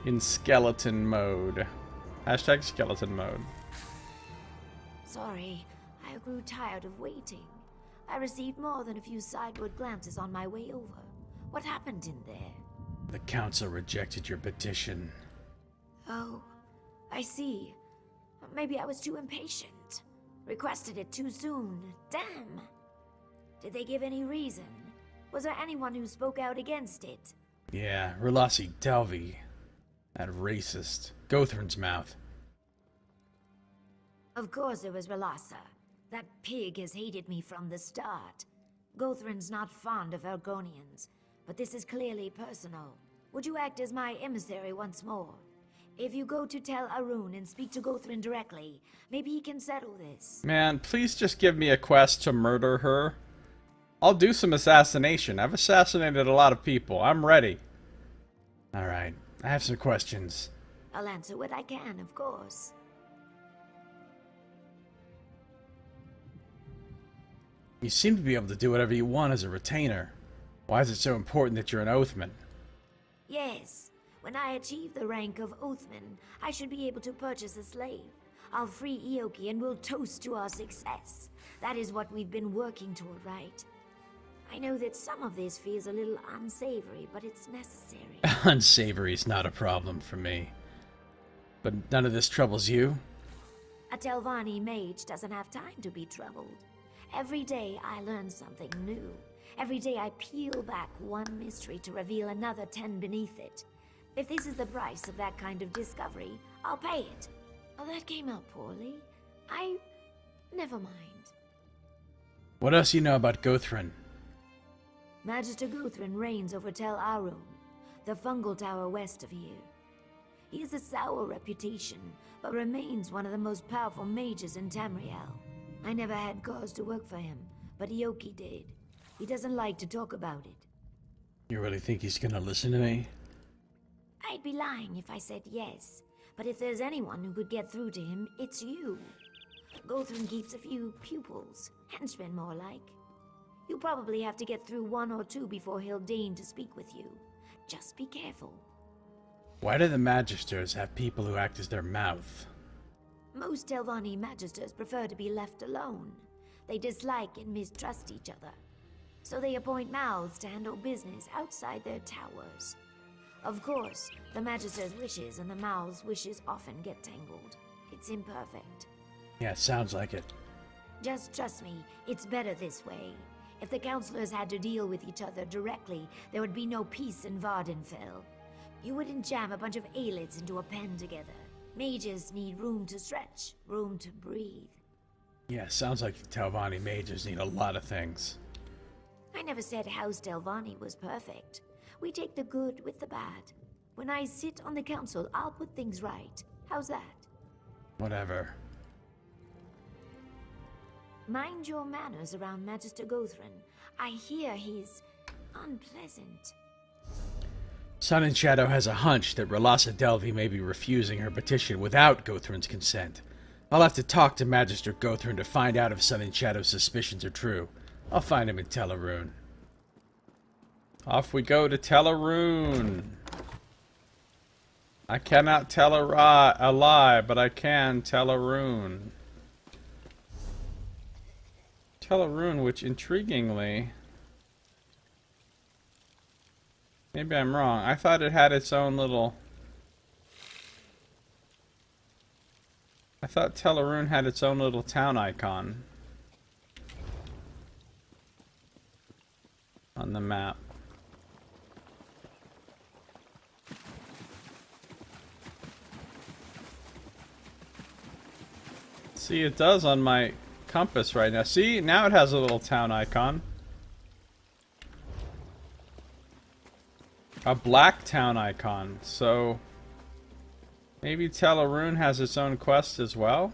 In skeleton mode. Hashtag skeleton mode. Sorry, I grew tired of waiting. I received more than a few sideward glances on my way over. What happened in there? The council rejected your petition. Oh, I see. Maybe I was too impatient. Requested it too soon. Damn! Did they give any reason? Was there anyone who spoke out against it? Yeah, Relasi Delvi. That racist. Gothrin's mouth. Of course it was Relasa. That pig has hated me from the start. Gothrin's not fond of Argonians, but this is clearly personal. Would you act as my emissary once more? If you go to Tel Arun and speak to Gothrin directly, maybe he can settle this. Man, please just give me a quest to murder her. I'll do some assassination. I've assassinated a lot of people. I'm ready. Alright, I have some questions. I'll answer what I can, of course. You seem to be able to do whatever you want as a retainer. Why is it so important that you're an Oathman? Yes. When I achieve the rank of Oathman, I should be able to purchase a slave. I'll free Ioki and we'll toast to our success. That is what we've been working toward, right? I know that some of this feels a little unsavory, but it's necessary. Unsavory's not a problem for me. But none of this troubles you? A Telvanni mage doesn't have time to be troubled. Every day I learn something new. Every day I peel back one mystery to reveal another 10 beneath it. If this is the price of that kind of discovery, I'll pay it. Oh, that came out poorly. Never mind. What else you know about Gothrin? Magister Gothrin reigns over Tel Arun, the fungal tower west of here. He has a sour reputation, but remains one of the most powerful mages in Tamriel. I never had cause to work for him, but Ioki did. He doesn't like to talk about it. You really think he's gonna listen to me? I'd be lying if I said yes, but if there's anyone who could get through to him, it's you. Gothrin keeps a few pupils, henchmen more like. You probably have to get through one or two before he'll deign to speak with you. Just be careful. Why do the Magisters have people who act as their mouth? Most Telvanni Magisters prefer to be left alone. They dislike and mistrust each other. So they appoint mouths to handle business outside their towers. Of course, the Magister's wishes and the mouth's wishes often get tangled. It's imperfect. Yeah, it sounds like it. Just trust me, it's better this way. If the counselors had to deal with each other directly, there would be no peace in Vardenfell. You wouldn't jam a bunch of aelids into a pen together. Mages need room to stretch, room to breathe. Yeah, sounds like the Telvanni mages need a lot of things. I never said House Telvanni was perfect. We take the good with the bad. When I sit on the council, I'll put things right. How's that? Whatever. Mind your manners around Magister Gothrin. I hear he's unpleasant. Sun and Shadow has a hunch that Relasa Delvi may be refusing her petition without Gothrin's consent. I'll have to talk to Magister Gothrin to find out if Sun and Shadow's suspicions are true. I'll find him in Tel Arun. Off we go to Tel Arun. I cannot tell a lie, but I can tell Arun. Tel Arun, which intriguingly... Maybe I'm wrong. I thought it had its own little... I thought Tel Arun had its own little town icon. on the map. See, it does on my compass right now. See, now it has a little town icon. A black town icon. So maybe Teleroon has its own quest as well?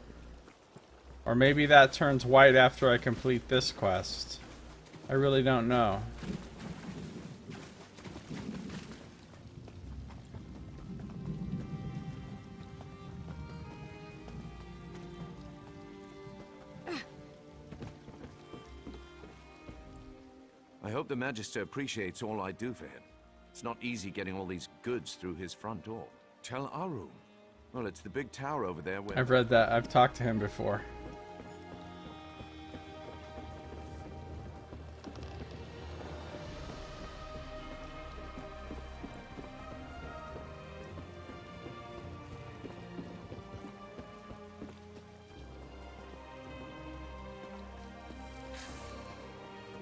Or maybe that turns white after I complete this quest. I really don't know. I hope the Magister appreciates all I do for him. It's not easy getting all these goods through his front door. Tel Arum. Well, it's the big tower over there where... I've read that. I've talked to him before.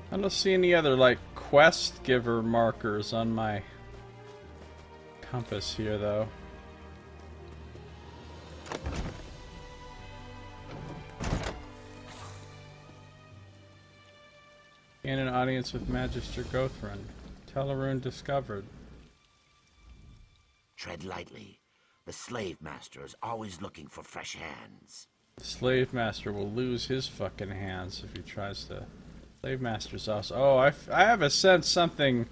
I don't see any other, like, quest giver markers on my compass here, though. In an audience with Magister Gothrin. Teleroon discovered. Tread lightly. The slave master is always looking for fresh hands. The slave master will lose his fucking hands if he tries to... Slave master's also... Oh, I have a sense something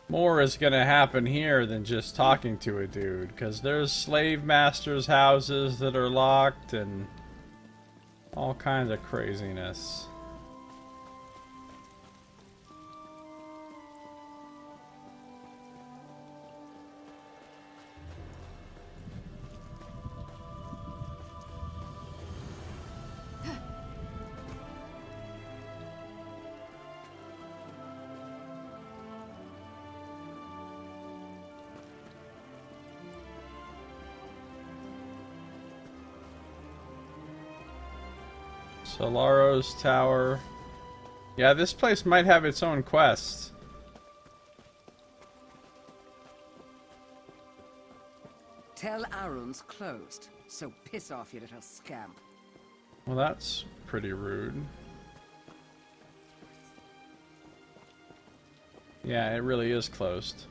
more is gonna happen here than just talking to a dude. Because there's slave masters' houses that are locked and... all kinds of craziness. Solaro's Tower. Yeah, this place might have its own quest. Tel Arun's closed, so piss off, you little scamp. Well, that's pretty rude. Yeah, it really is closed.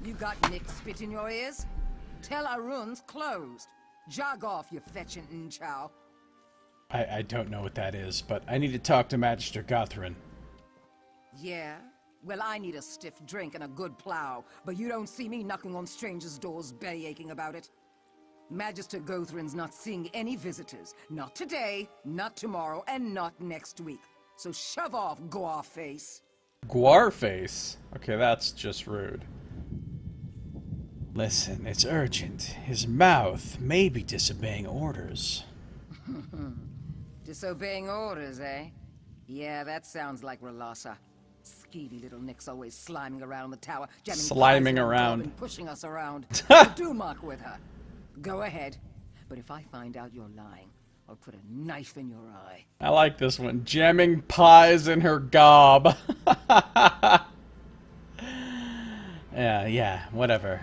You got Nick spit in your ears? Tel Arun's closed. Jog off, you fetching Nchow. I don't know what that is, but I need to talk to Magister Gothrin. Yeah? Well, I need a stiff drink and a good plow, but you don't see me knocking on strangers' doors belly aching about it. Magister Gothrin's not seeing any visitors. Not today, not tomorrow, and not next week. So shove off, Guarface. Guarface? Okay, that's just rude. Listen, it's urgent. His mouth may be disobeying orders. Disobeying orders, eh? Yeah, that sounds like Ralasa. Skeevy little Nick's always sliming around the tower, jamming Sliming around. and pushing us around. Do muck with her. Go ahead. But if I find out you're lying, I'll put a knife in your eye. I like this one. Jamming pies in her gob. Yeah, whatever.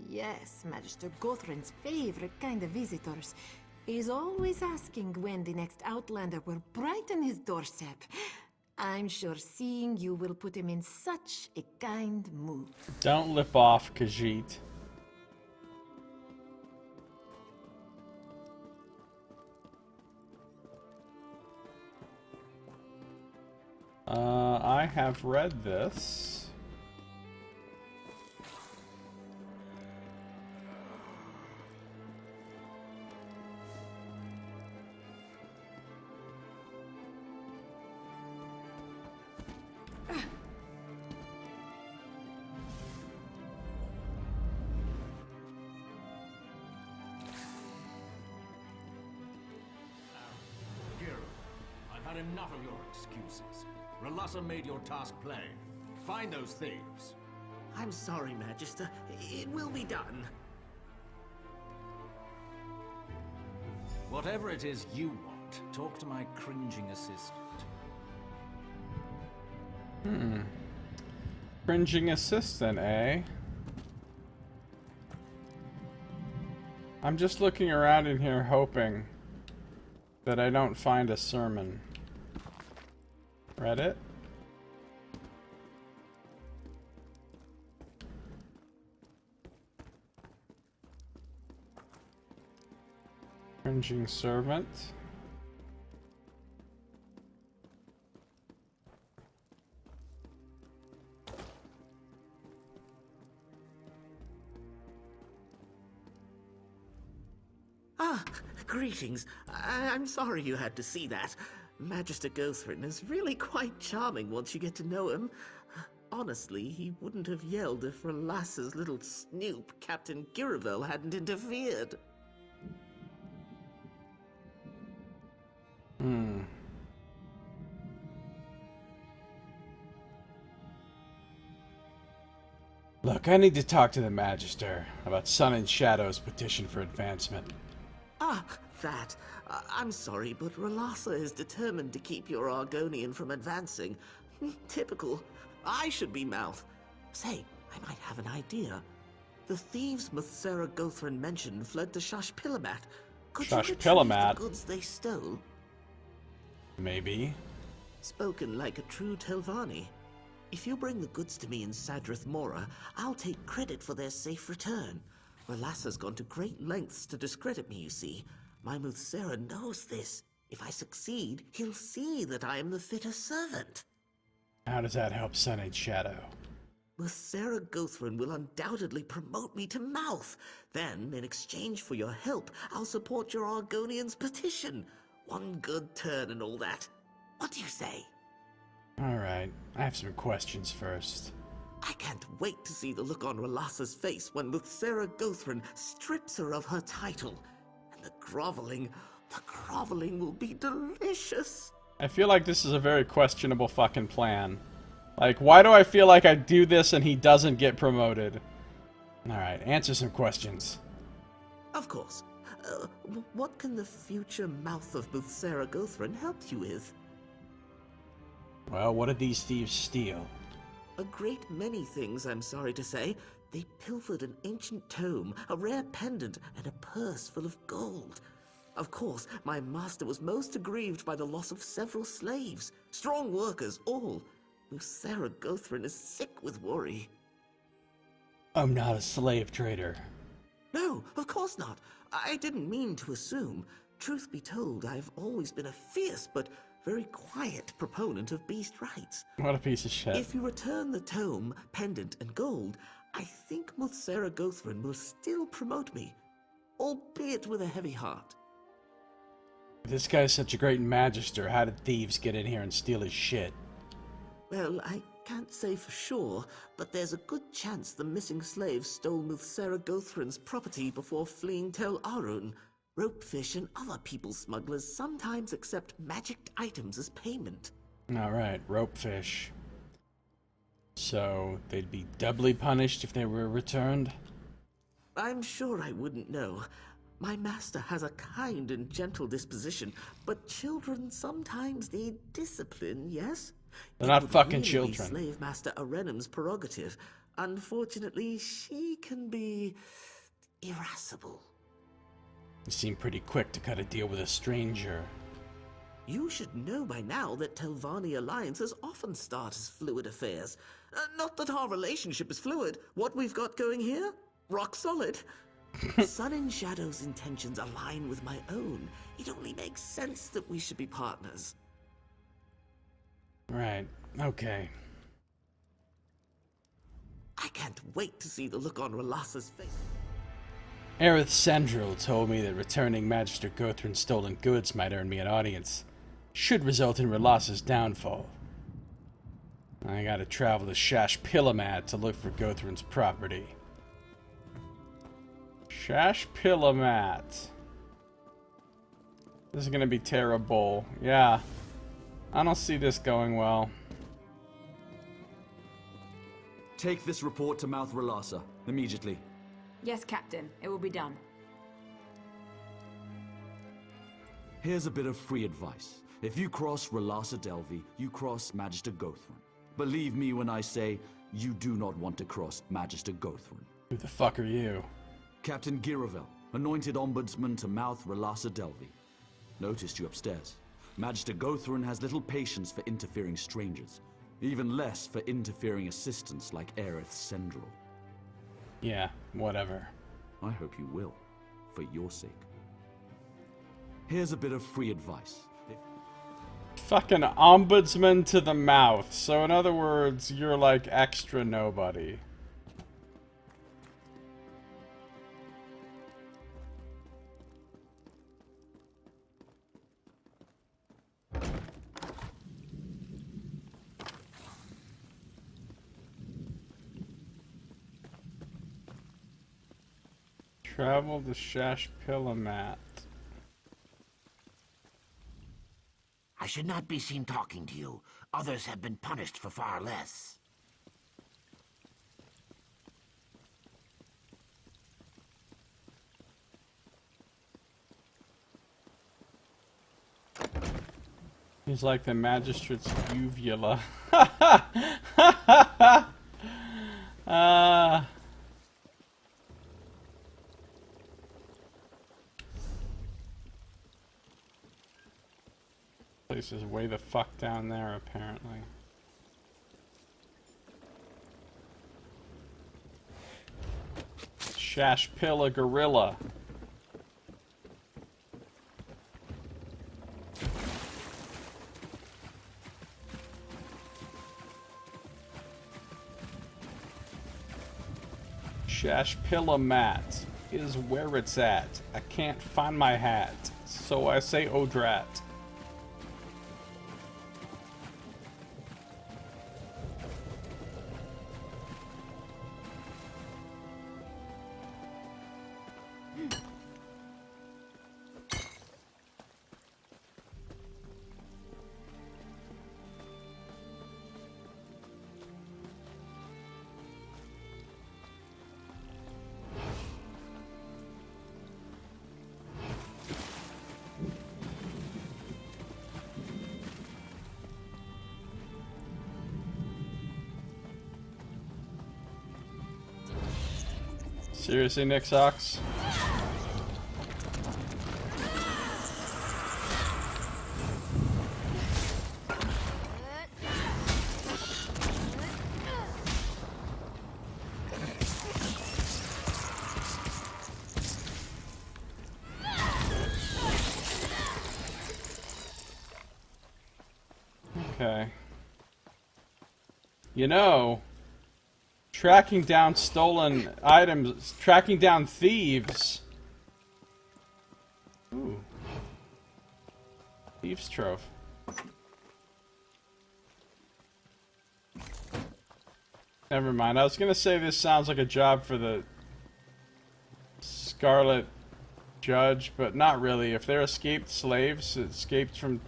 Yes, Magister Gothrin's favorite kind of visitors. He's always asking when the next Outlander will brighten his doorstep. I'm sure seeing you will put him in such a kind mood. Don't lip off, Khajiit. I have read this. had enough of your excuses. Relassa made your task plain. Find those thieves. I'm sorry, Magister. It will be done. Whatever it is you want, talk to my cringing assistant. Cringing assistant, eh? I'm just looking around in here hoping that I don't find a sermon. Reddit? Cringing servant. Greetings. I'm sorry you had to see that. Magister Gothrin is really quite charming once you get to know him. Honestly, he wouldn't have yelled if Relassa's little snoop, Captain Giravel, hadn't interfered. Look, I need to talk to the Magister about Sun and Shadow's petition for advancement. That. I'm sorry, but Relassa is determined to keep your Argonian from advancing. Typical. I should be mouth. Say, I might have an idea. The thieves Muthsera Gothrin mentioned fled to Shashpillamat. Could you retrieve the goods they stole? Maybe. Spoken like a true Telvanni. If you bring the goods to me in Sadrith Mora, I'll take credit for their safe return. Relassa's gone to great lengths to discredit me, you see. My Muthsera knows this. If I succeed, he'll see that I am the fitter servant. How does that help Sun and Shadow? Muthsera Gothrin will undoubtedly promote me to mouth. Then, in exchange for your help, I'll support your Argonian's petition. One good turn and all that. What do you say? Alright, I have some questions first. I can't wait to see the look on Relassa's face when Muthsera Gothrin strips her of her title. And the groveling will be delicious. I feel like this is a very questionable fucking plan. Like, why do I feel like I do this and he doesn't get promoted? Alright, answer some questions. Of course. What can the future mouth of Muthsera Gothrin help you with? Well, what did these thieves steal? A great many things, I'm sorry to say. They pilfered an ancient tome, a rare pendant, and a purse full of gold. Of course, my master was most aggrieved by the loss of several slaves. Strong workers, all. Muthsera Gothrin is sick with worry. I'm not a slave trader. No, of course not. I didn't mean to assume. Truth be told, I've always been a fierce but very quiet proponent of beast rights. What a piece of shit. If you return the tome, pendant, and gold, I think Muthsera Gothrin will still promote me, albeit with a heavy heart. If this guy's such a great magister, how did thieves get in here and steal his shit? Well, I can't say for sure, but there's a good chance the missing slaves stole Muthsera Gothrin's property before fleeing Tel Arun. Ropefish and other people smugglers sometimes accept magicked items as payment. Alright, ropefish. So, they'd be doubly punished if they were returned? I'm sure I wouldn't know. My master has a kind and gentle disposition, but children sometimes need discipline, yes? They're not fucking children. Slave Master Arenum's prerogative. Unfortunately, she can be irascible. You seem pretty quick to cut a deal with a stranger. You should know by now that Telvanni alliances often start as fluid affairs. Not that our relationship is fluid. What we've got going here? Rock solid. Sun and Shadow's intentions align with my own. It only makes sense that we should be partners. Right, okay. I can't wait to see the look on Relassa's face. Aerith Sendril told me that returning Magister Gothrin's stolen goods might earn me an audience. Should result in Relassa's downfall. I gotta travel to Shashpillamat to look for Gothrin's property. Shashpillamat. This is gonna be terrible. Yeah. I don't see this going well. Take this report to Mouth Relasa immediately. Yes, Captain. It will be done. Here's a bit of free advice. If you cross Relasa Delvi, you cross Magister Gothrin. Believe me when I say you do not want to cross Magister Gothrin. Who the fuck are you? Captain Giravel, anointed ombudsman to Mouth Relasa Delvi. Noticed you upstairs. Magister Gothrin has little patience for interfering strangers. Even less for interfering assistants like Aerith Sendril. Yeah, whatever. I hope you will, for your sake. Here's a bit of free advice. Fucking ombudsman to the mouth. So in other words, you're like extra nobody. Travel to Shashpillamat. I should not be seen talking to you. Others have been punished for far less. He's like the magistrate's uvula. Place is way the fuck down there, apparently. Shashpilla Gorilla. Shashpillamat is where it's at. I can't find my hat, so I say Odrat. Seriously, Nick Sox? Okay. You know, tracking down stolen items, tracking down thieves. Ooh. Thieves Trove. Never mind. I was gonna say this sounds like a job for the Scarlet Judge, but not really. If they're escaped slaves, escaped from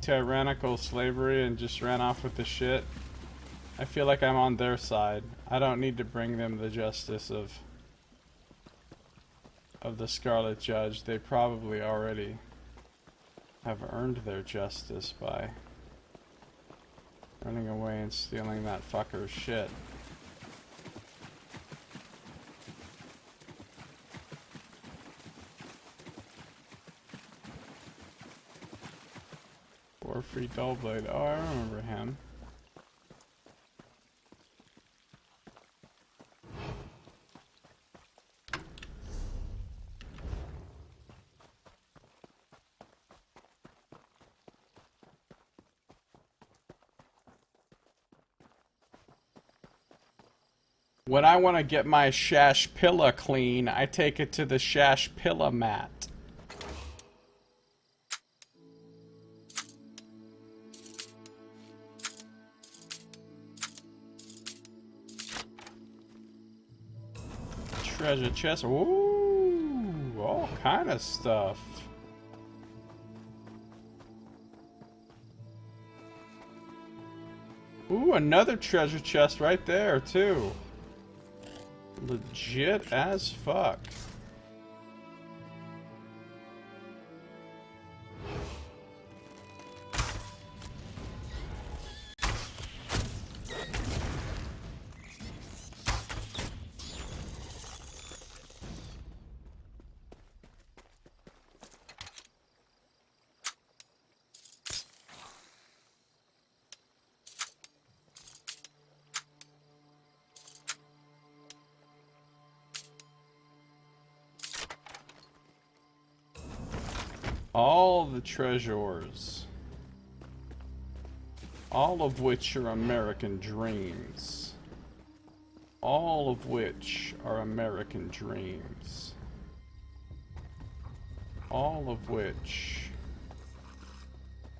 tyrannical slavery and just ran off with the shit, I feel like I'm on their side. I don't need to bring them the justice of the Scarlet Judge. They probably already have earned their justice by running away and stealing that fucker's shit. Free Dullblade. Oh, I remember him. When I want to get my Shashpilla clean, I take it to the Shashpillamat. Treasure chest. Ooh, all kind of stuff. Ooh, another treasure chest right there, too. Legit as fuck. All the treasures. All of which are American dreams. All of which are American dreams. All of which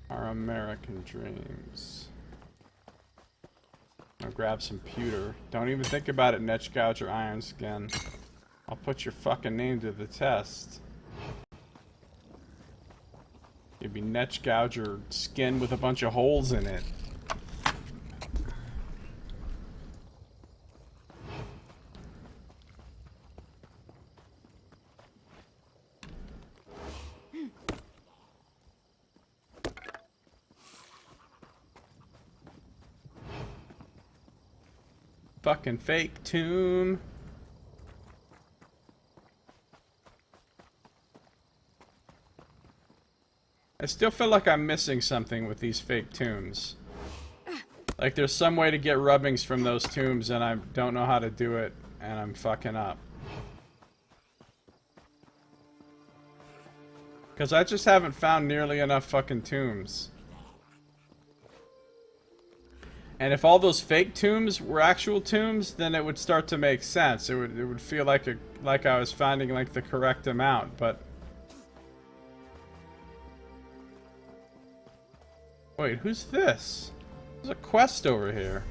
are American dreams. I'll grab some pewter. Don't even think about it, Netch Gouge or Iron Skin. I'll put your fucking name to the test. It'd be Netch Gouge or skin with a bunch of holes in it. Fucking fake tomb. I still feel like I'm missing something with these fake tombs. Like there's some way to get rubbings from those tombs and I don't know how to do it and I'm fucking up. Because I just haven't found nearly enough fucking tombs. And if all those fake tombs were actual tombs, then it would start to make sense. It would feel like I was finding like the correct amount, but wait, who's this? There's a quest over here.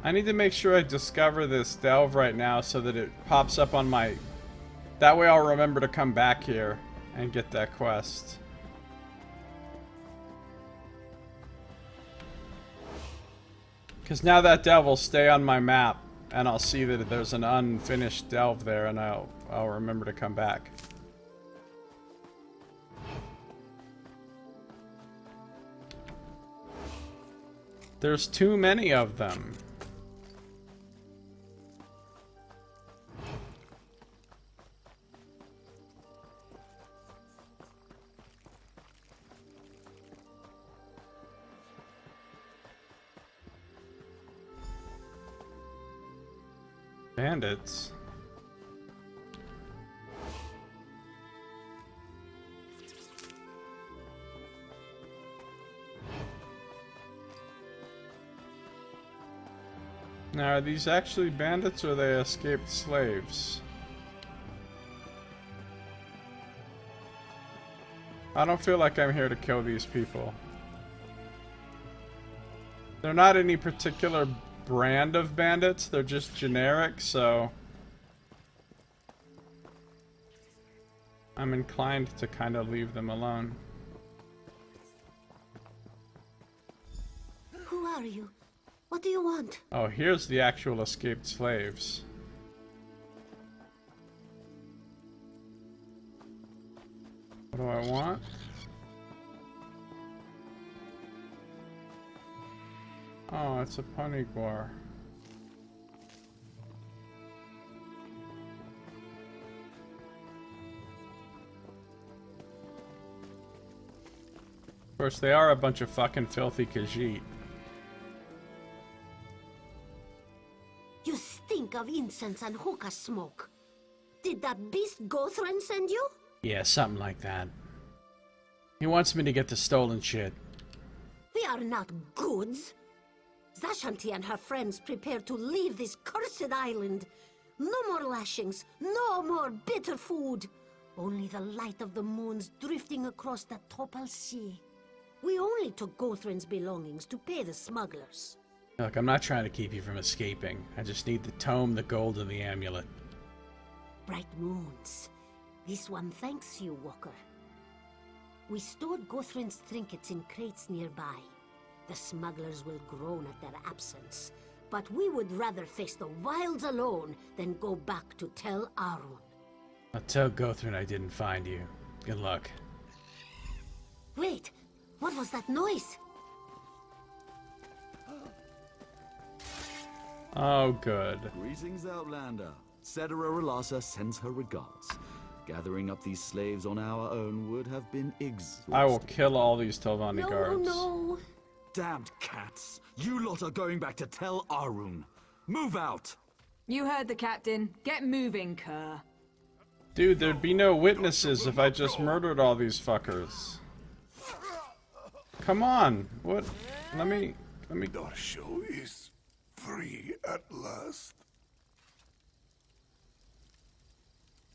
I need to make sure I discover this delve right now so that it pops up on my... That way I'll remember to come back here and get that quest. Because now that delve will stay on my map and I'll see that there's an unfinished delve there and I'll remember to come back. There's too many of them. Bandits. Now, are these actually bandits or are they escaped slaves? I don't feel like I'm here to kill these people. They're not any particular brand of bandits, they're just generic, so I'm inclined to kind of leave them alone. Who are you? What do you want? Oh, here's the actual escaped slaves. What do I want? Oh, it's a Puniguar. Of course, they are a bunch of fucking filthy Khajiit. You stink of incense and hookah smoke. Did that beast Gothran send you? Yeah, something like that. He wants me to get the stolen shit. We are not goods. Zashanti and her friends prepare to leave this cursed island. No more lashings, no more bitter food. Only the light of the moons drifting across the Topal Sea. We only took Gothran's belongings to pay the smugglers. Look, I'm not trying to keep you from escaping. I just need the tome, the gold, and the amulet. Bright moons. This one thanks you, Walker. We stored Gothran's trinkets in crates nearby. The smugglers will groan at their absence. But we would rather face the wilds alone than go back to Tel Arun. I'll tell Gothrin I didn't find you. Good luck. Wait, what was that noise? Oh, good. Greetings, Outlander. Cetera Relassa sends her regards. Gathering up these slaves on our own would have been exhausting. I will kill all these Telvanni guards. No. Damned cats! You lot are going back to Tel Arun. Move out! You heard the captain. Get moving, Kerr. Dude, there'd be no witnesses if I just murdered all these fuckers. Come on. What? Let me... Darsho is free at last.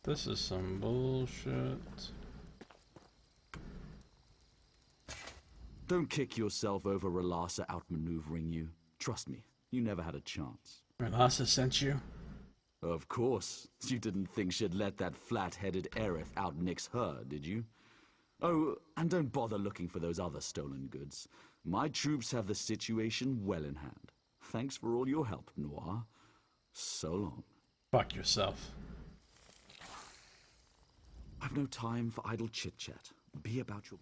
This is some bullshit. Don't kick yourself over Relassa outmaneuvering you. Trust me, you never had a chance. Relassa sent you? Of course. You didn't think she'd let that flat-headed Aerith outnix her, did you? Oh, and don't bother looking for those other stolen goods. My troops have the situation well in hand. Thanks for all your help, Noir. So long. Fuck yourself. I've no time for idle chit-chat. Be about your...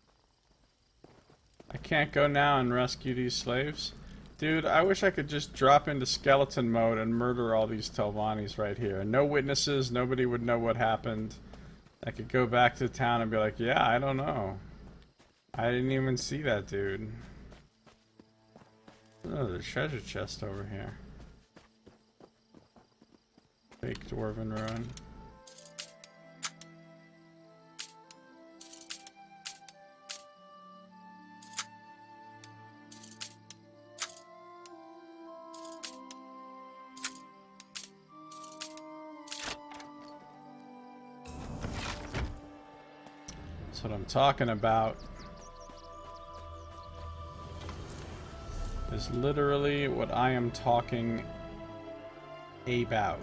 I can't go now and rescue these slaves? Dude, I wish I could just drop into skeleton mode and murder all these Telvannis right here. No witnesses, nobody would know what happened. I could go back to town and be like, yeah, I don't know. I didn't even see that dude. Oh, there's a treasure chest over here. Fake dwarven ruin. That's what I'm talking about. Is literally what I am talking about.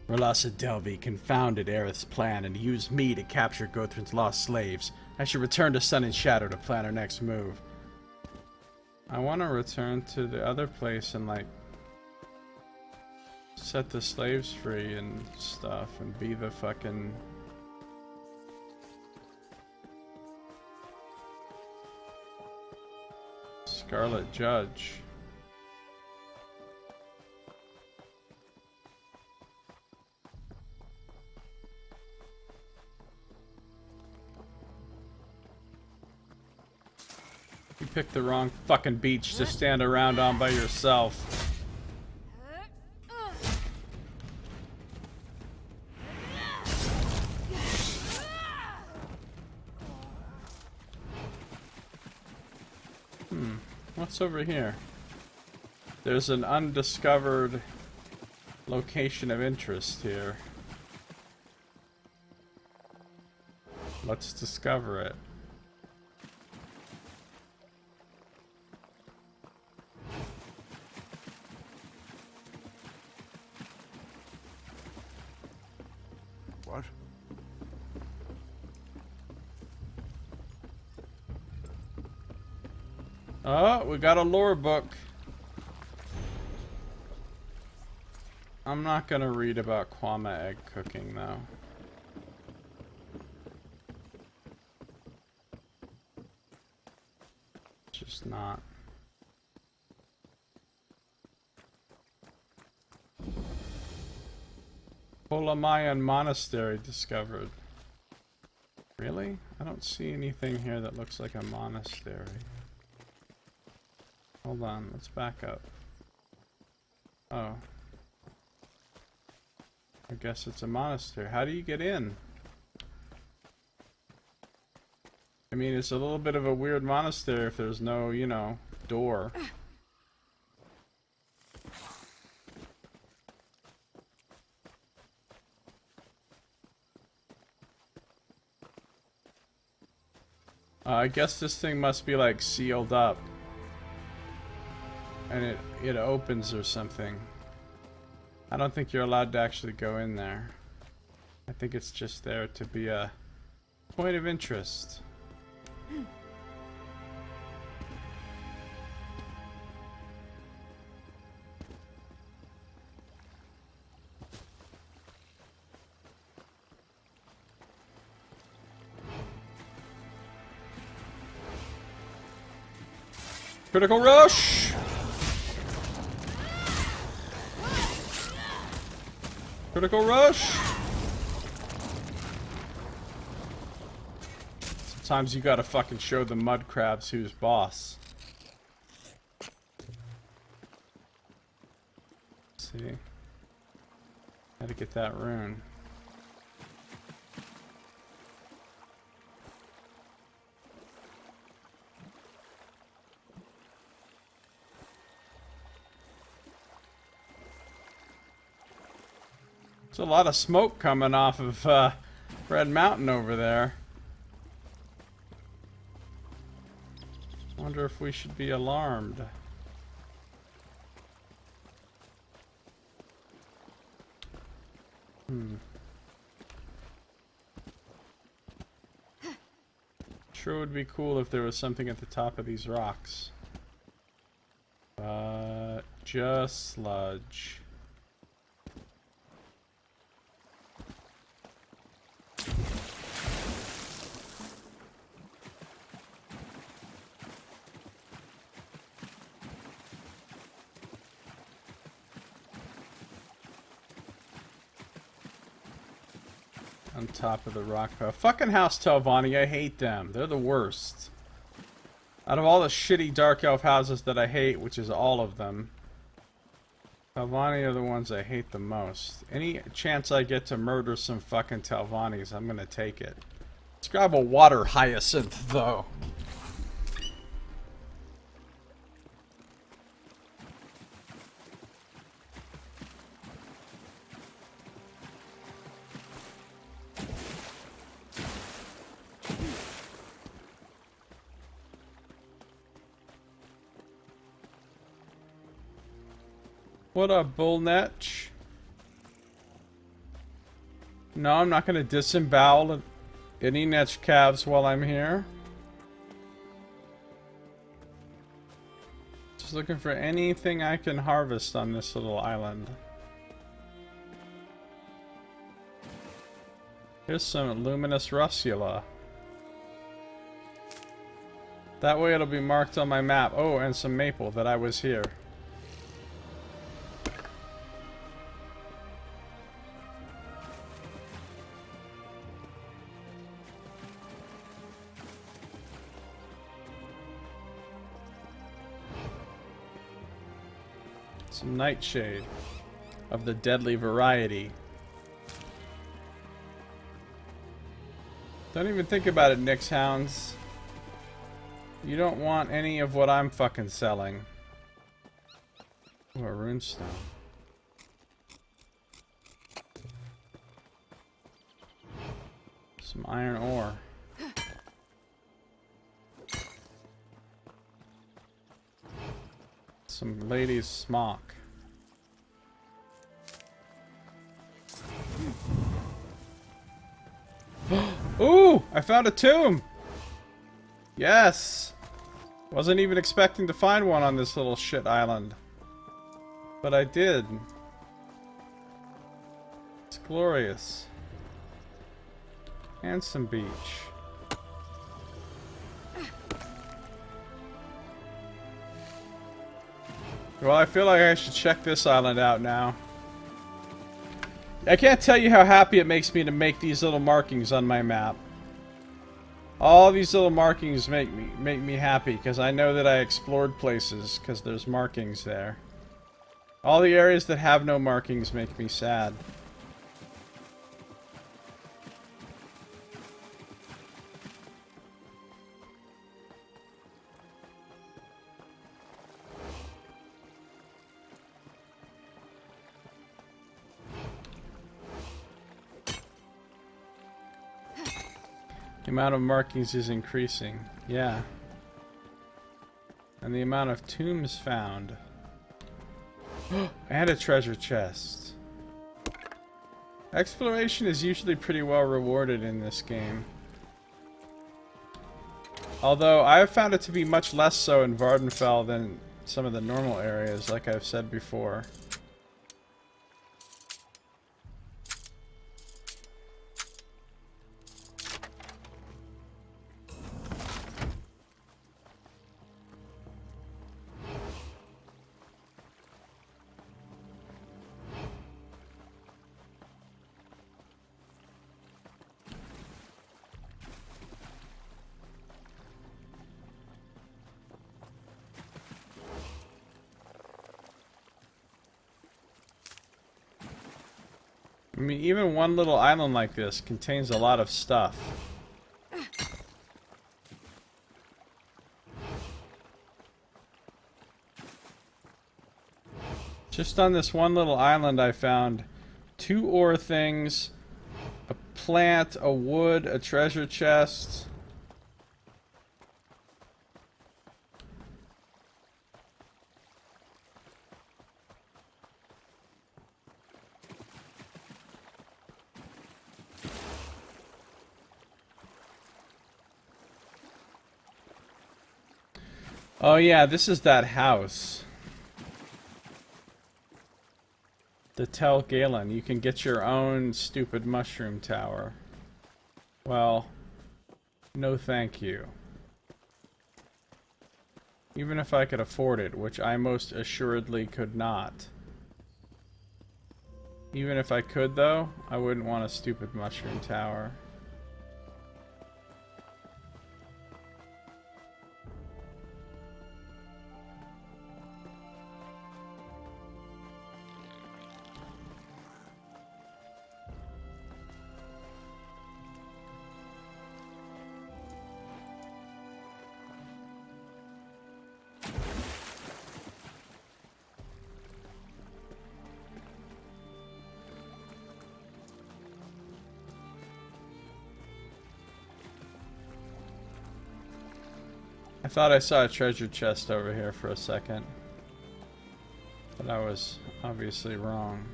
Relassa Delvey confounded Aerith's plan and used me to capture Gothrin's lost slaves. I should return to Sun and Shadow to plan our next move. I want to return to the other place and, like, set the slaves free and stuff and be the fucking... Scarlet Judge. You picked the wrong fucking beach to stand around on by yourself. What's over here? There's an undiscovered location of interest here. Let's discover it. What? Oh, we got a lore book. I'm not gonna read about Kwama egg cooking though. Just not. Polamayan Monastery discovered. Really? I don't see anything here that looks like a monastery. Hold on, let's back up. Oh. I guess it's a monastery. How do you get in? I mean, it's a little bit of a weird monastery if there's no, you know, door. I guess this thing must be like sealed up. And it opens or something. I don't think you're allowed to actually go in there. I think it's just there to be a point of interest. Critical rush! Critical rush! Sometimes you gotta fucking show the mud crabs who's boss. Let's see. How to get that rune. There's a lot of smoke coming off of Red Mountain over there. Wonder if we should be alarmed. Sure would be cool if there was something at the top of these rocks. But just sludge. On top of the rock pile. Fucking House Telvanni, I hate them. They're the worst. Out of all the shitty Dark Elf houses that I hate, which is all of them, Telvanni are the ones I hate the most. Any chance I get to murder some fucking Telvannis, I'm gonna take it. Let's grab a water hyacinth, though. What up, Bullnetch? No, I'm not gonna disembowel any netch calves while I'm here. Just looking for anything I can harvest on this little island. Here's some luminous russula. That way it'll be marked on my map. Oh, and some maple that I was here. Some nightshade of the deadly variety. Don't even think about it, Nyx Hounds. You don't want any of what I'm fucking selling. Ooh, a runestone. Some iron ore. Some lady's smock. Ooh! I found a tomb! Yes! Wasn't even expecting to find one on this little shit island. But I did. It's glorious. And some beach. Well, I feel like I should check this island out now. I can't tell you how happy it makes me to make these little markings on my map. All these little markings make me happy because I know that I explored places because there's markings there. All the areas that have no markings make me sad. The amount of markings is increasing. Yeah. And the amount of tombs found. And a treasure chest. Exploration is usually pretty well rewarded in this game. Although I have found it to be much less so in Vardenfell than some of the normal areas, like I've said before. I mean, even one little island like this contains a lot of stuff. Just on this one little island I found 2 ore things, a plant, a wood, a treasure chest. Oh yeah, this is that house. The Tel Galen. You can get your own stupid mushroom tower. Well, no thank you. Even if I could afford it, which I most assuredly could not. Even if I could though, I wouldn't want a stupid mushroom tower. I thought I saw a treasure chest over here for a second, but I was obviously wrong.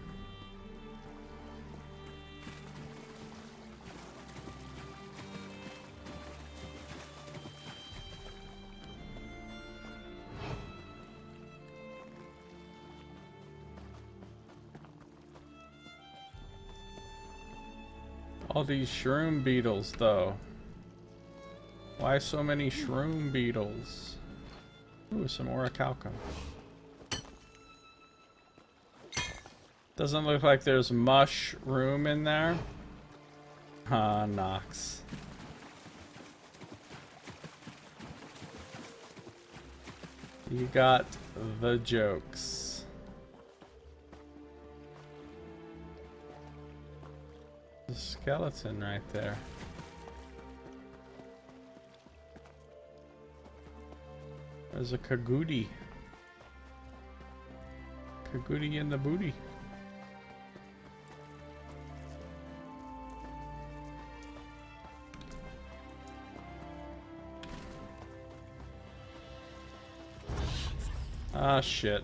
All these shroom beetles, though. Why so many shroom beetles? Ooh, some orichalcum. Doesn't look like there's mush room in there. Ah, Nox. You got the jokes. There's a skeleton right there. There's a Kagudi. Kagudi in the booty. Ah, shit.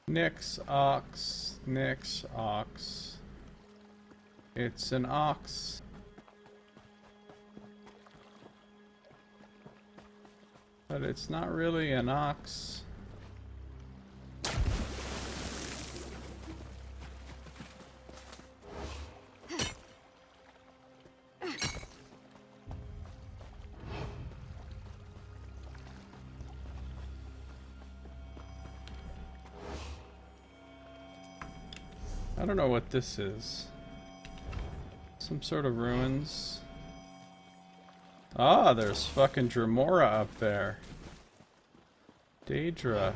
Nyx ox, Nyx ox. It's an ox. But it's not really an ox. I don't know what this is. Some sort of ruins. Ah, there's fucking Dremora up there. Daedra.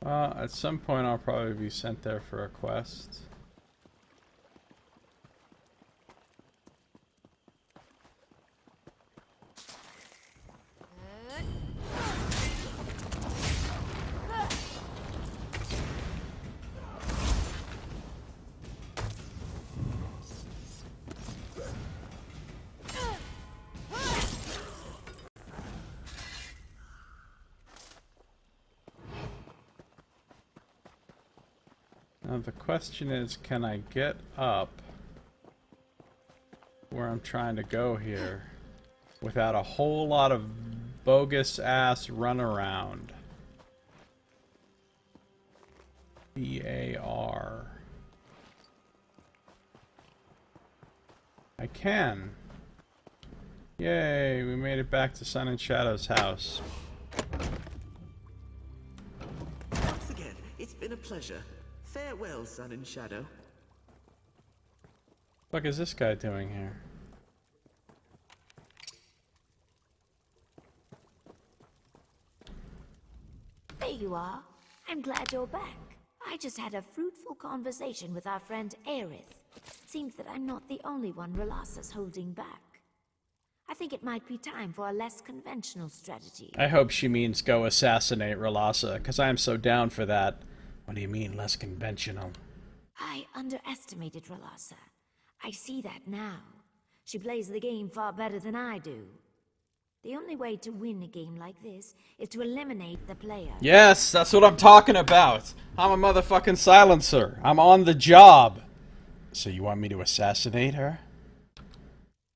At some point I'll probably be sent there for a quest. Now the question is, can I get up where I'm trying to go here without a whole lot of bogus ass runaround? BAR. I can. Yay, we made it back to Sun and Shadow's house. Once again, it's been a pleasure. Farewell, Sun and Shadow. What is this guy doing here? There you are. I'm glad you're back. I just had a fruitful conversation with our friend Aerith. Seems that I'm not the only one Relassa's holding back. I think it might be time for a less conventional strategy. I hope she means go assassinate Relassa, because I'm so down for that. What do you mean, less conventional? I underestimated Relassa. I see that now. She plays the game far better than I do. The only way to win a game like this is to eliminate the player. Yes, that's what I'm talking about. I'm a motherfucking silencer. I'm on the job. So you want me to assassinate her?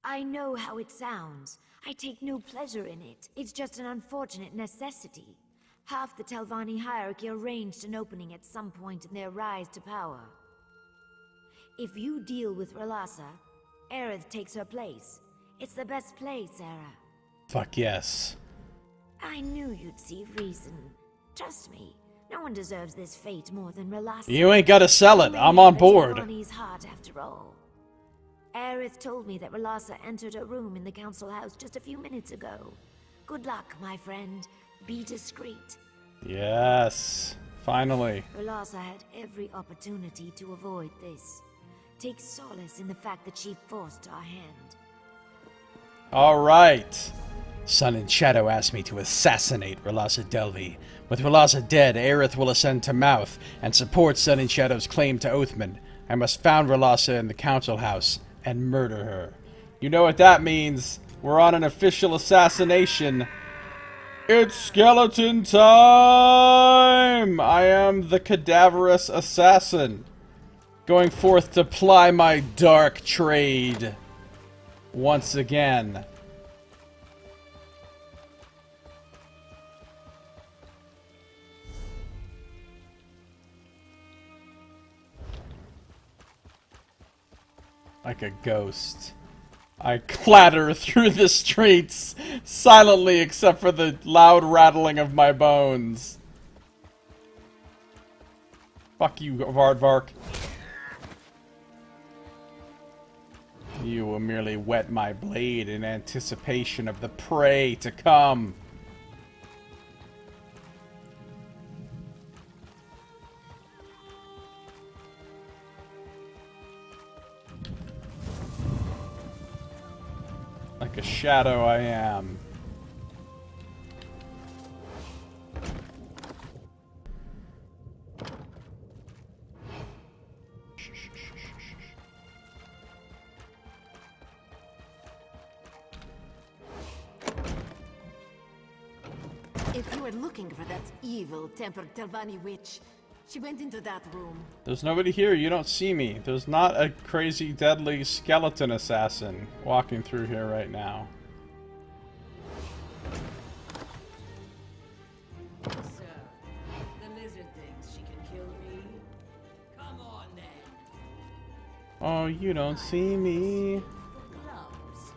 I know how it sounds. I take no pleasure in it. It's just an unfortunate necessity. Half the Telvanni hierarchy arranged an opening at some point in their rise to power. If you deal with Relassa, Aerith takes her place. It's the best play, Sarah. Fuck yes. I knew you'd see reason. Trust me, no one deserves this fate more than Relassa. You ain't gotta sell it. I'm on board. Telvanni's heart, after all. Aerith told me that Relassa entered her room in the council house just a few minutes ago. Good luck, my friend. Be discreet. Yes. Finally. Relassa had every opportunity to avoid this. Take solace in the fact that she forced our hand. Alright. Sun and Shadow asked me to assassinate Relassa Delvi. With Relassa dead, Aerith will ascend to Mouth and support Sun and Shadow's claim to Oathman. I must found Relassa in the council house and murder her. You know what that means. We're on an official assassination. It's skeleton time! I am the cadaverous assassin, going forth to ply my dark trade once again. Like a ghost, I clatter through the streets, silently except for the loud rattling of my bones. Fuck you, Vardvark. You will merely whet my blade in anticipation of the prey to come. Like a shadow I am. If you were looking for that evil-tempered Telvanni witch, she went into that room. There's nobody here. You don't see me. There's not a crazy, deadly skeleton assassin walking through here right now. So, the lizard thinks she can kill me? Come on, then. Oh, you don't see me. Gloves.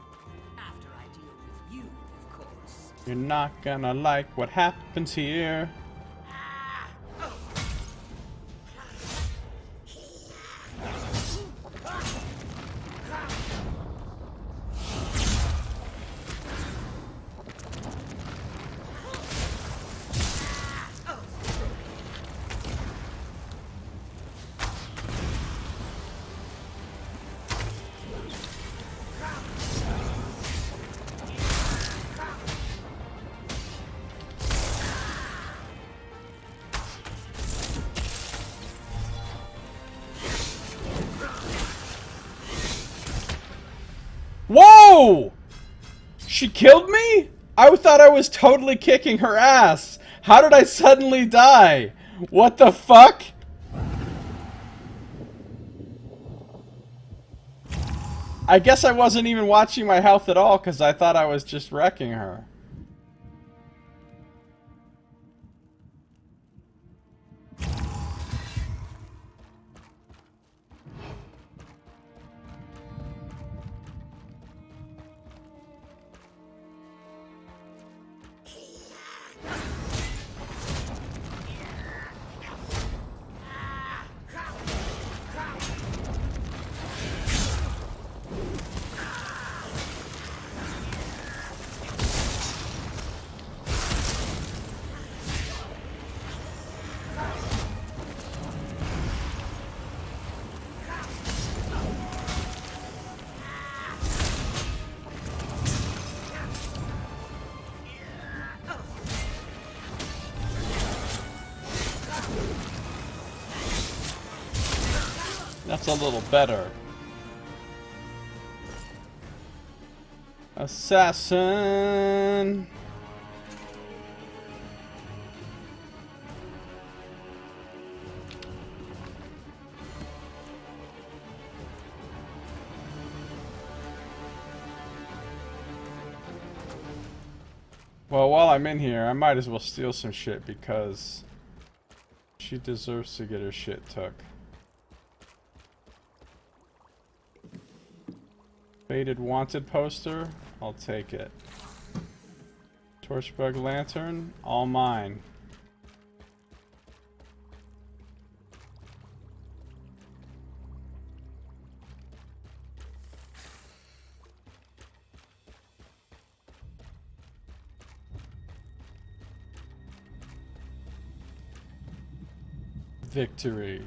After I deal with you, of course. You're not gonna like what happens here. Oh! She killed me? I thought I was totally kicking her ass. How did I suddenly die? What the fuck? I guess I wasn't even watching my health at all because I thought I was just wrecking her. That's a little better. Assassin. Well, while I'm in here, I might as well steal some shit because she deserves to get her shit took. Faded wanted poster, I'll take it. Torchbug lantern, all mine. Victory.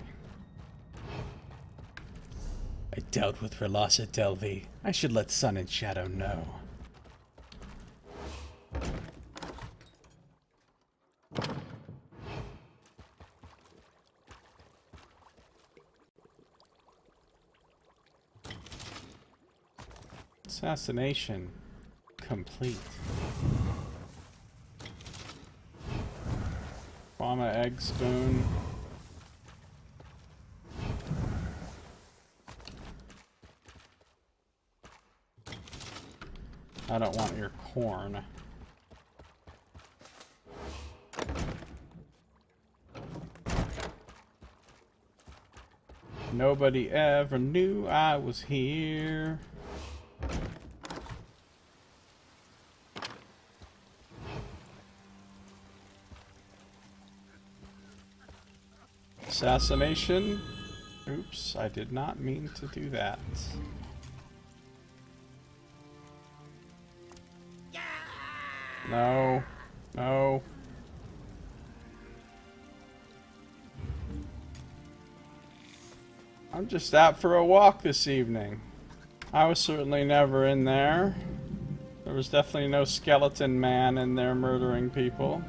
I dealt with Relasa Delvi. I should let Sun and Shadow know. Assassination complete. Farmer egg spoon. I don't want your corn. Nobody ever knew I was here. Assassination. Oops, I did not mean to do that. No. No. I'm just out for a walk this evening. I was certainly never in there. There was definitely no skeleton man in there murdering people.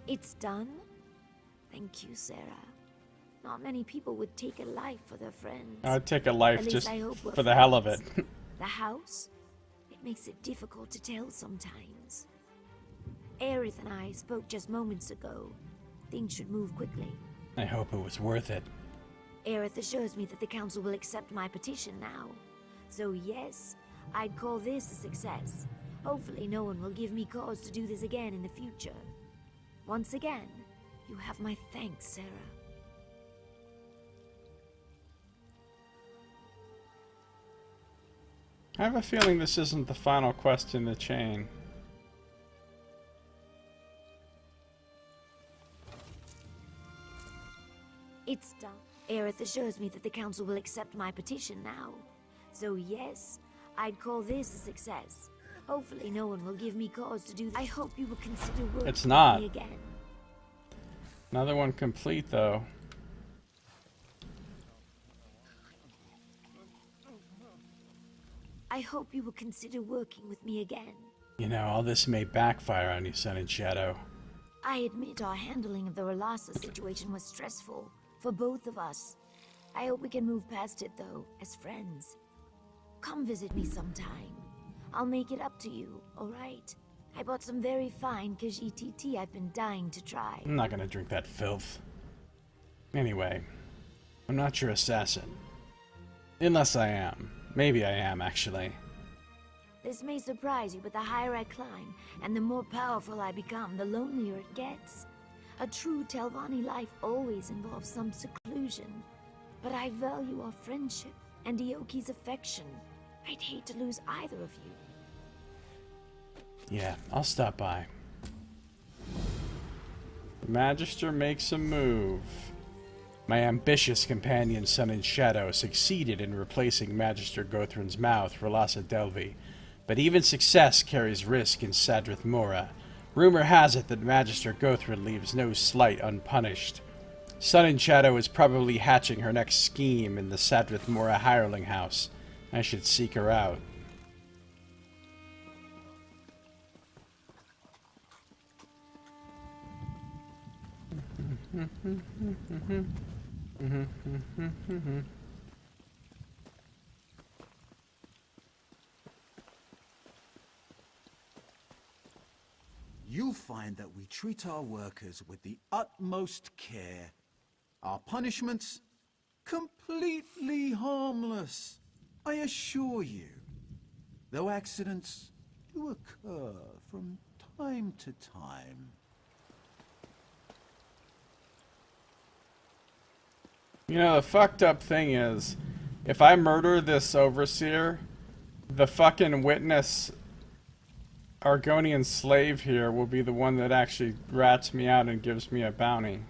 It's done? Thank you, Sarah. Not many people would take a life for their friends. I'd take a life At least just I hope we're for the hell of it. friends. The house? It makes it difficult to tell sometimes. Aerith and I spoke just moments ago. Things should move quickly. I hope it was worth it. Aerith assures me that the council will accept my petition now. So yes, I'd call this a success. Hopefully no one will give me cause to do this again in the future. Once again, you have my thanks, Sarah. I have a feeling this isn't the final quest in the chain. It's done. Aerith assures me that the council will accept my petition now. So yes, I'd call this a success. Hopefully no one will give me cause to do this. I hope you will consider working It's not. with me again. Another one complete, though. I hope you will consider working with me again. You know, all this may backfire on you, Sun and Shadow. I admit our handling of the Relasa situation was stressful for both of us. I hope we can move past it, though, as friends. Come visit me sometime. I'll make it up to you, alright? I bought some very fine Khajiit tea I've been dying to try. I'm not gonna drink that filth. Anyway, I'm not your assassin. Unless I am. Maybe I am, actually. This may surprise you, but the higher I climb, and the more powerful I become, the lonelier it gets. A true Telvanni life always involves some seclusion. But I value our friendship and Ioki's affection. I'd hate to lose either of you. Yeah, I'll stop by. The Magister makes a move. My ambitious companion Sun and Shadow succeeded in replacing Magister Gothrin's mouth, Relasa Delvi. But even success carries risk in Sadrith Mora. Rumor has it that Magister Gothrin leaves no slight unpunished. Sun and Shadow is probably hatching her next scheme in the Sadrith Mora hireling house. I should seek her out. You'll find that we treat our workers with the utmost care. Our punishments, completely harmless, I assure you. Though accidents do occur from time to time. You know, the fucked up thing is, if I murder this overseer, the fucking witness Argonian slave here will be the one that actually rats me out and gives me a bounty.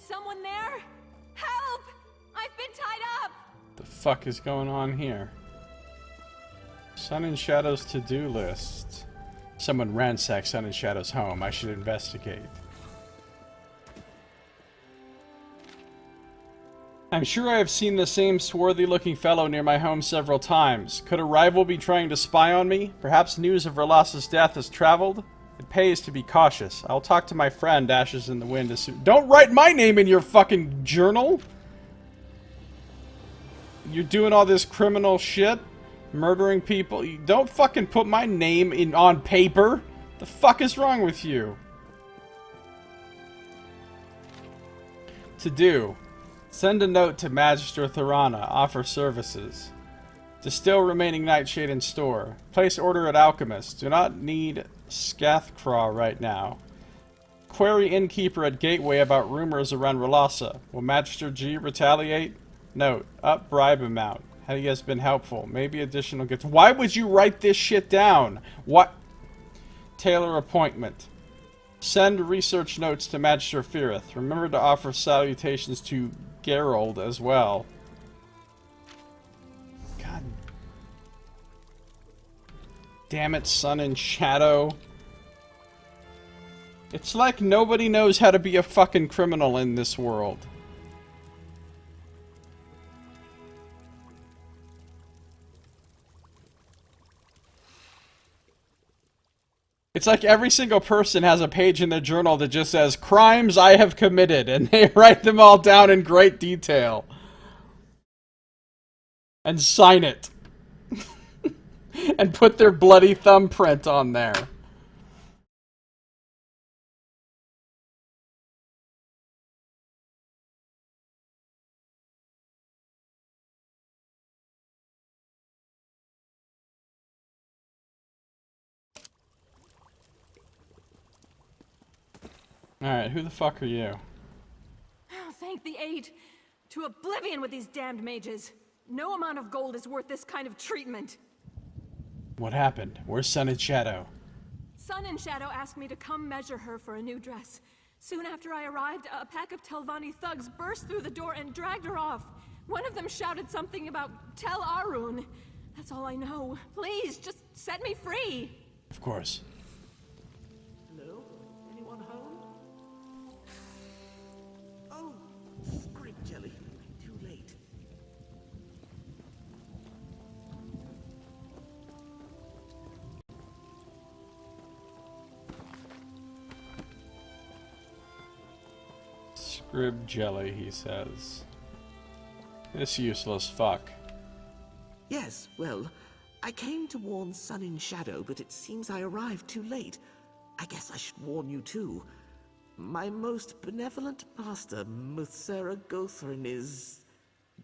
Someone there? Help! I've been tied up! The fuck is going on here? Sun and Shadow's to-do list. Someone ransacked Sun and Shadow's home. I should investigate. I'm sure I have seen the same swarthy-looking fellow near my home several times. Could a rival be trying to spy on me? Perhaps news of Relasa's death has traveled? It pays to be cautious. I'll talk to my friend, Ashes in the Wind, as soon. Don't write my name in your fucking journal! You're doing all this criminal shit? Murdering people? You don't fucking put my name on paper! The fuck is wrong with you? To do. Send a note to Magister Thorana. Offer services. Distill remaining nightshade in store. Place order at Alchemist. Do not need Scathcraw right now. Query innkeeper at Gateway about rumors around Relasa. Will Magister G retaliate? Note. Up bribe amount. He has been helpful. Maybe additional gifts. Why would you write this shit down? What? Tailor appointment. Send research notes to Magister Firith. Remember to offer salutations to Geralt as well. God damn it, Sun and Shadow. It's like nobody knows how to be a fucking criminal in this world. It's like every single person has a page in their journal that just says, crimes I have committed, and they write them all down in great detail. And sign it. And put their bloody thumbprint on there. Alright, who the fuck are you? Oh, thank the eight! To oblivion with these damned mages! No amount of gold is worth this kind of treatment! What happened? Where's Sun and Shadow? Sun and Shadow asked me to come measure her for a new dress. Soon after I arrived, a pack of Telvanni thugs burst through the door and dragged her off. One of them shouted something about Tel Arun. That's all I know. Please, just set me free. Of course. Hello? Anyone home? Oh, scrib jelly. Too late. Scrib jelly, he says. This useless fuck. Yes, well, I came to warn Sun in Shadow, but it seems I arrived too late. I guess I should warn you too. My most benevolent master, Muthsera Gothrin, is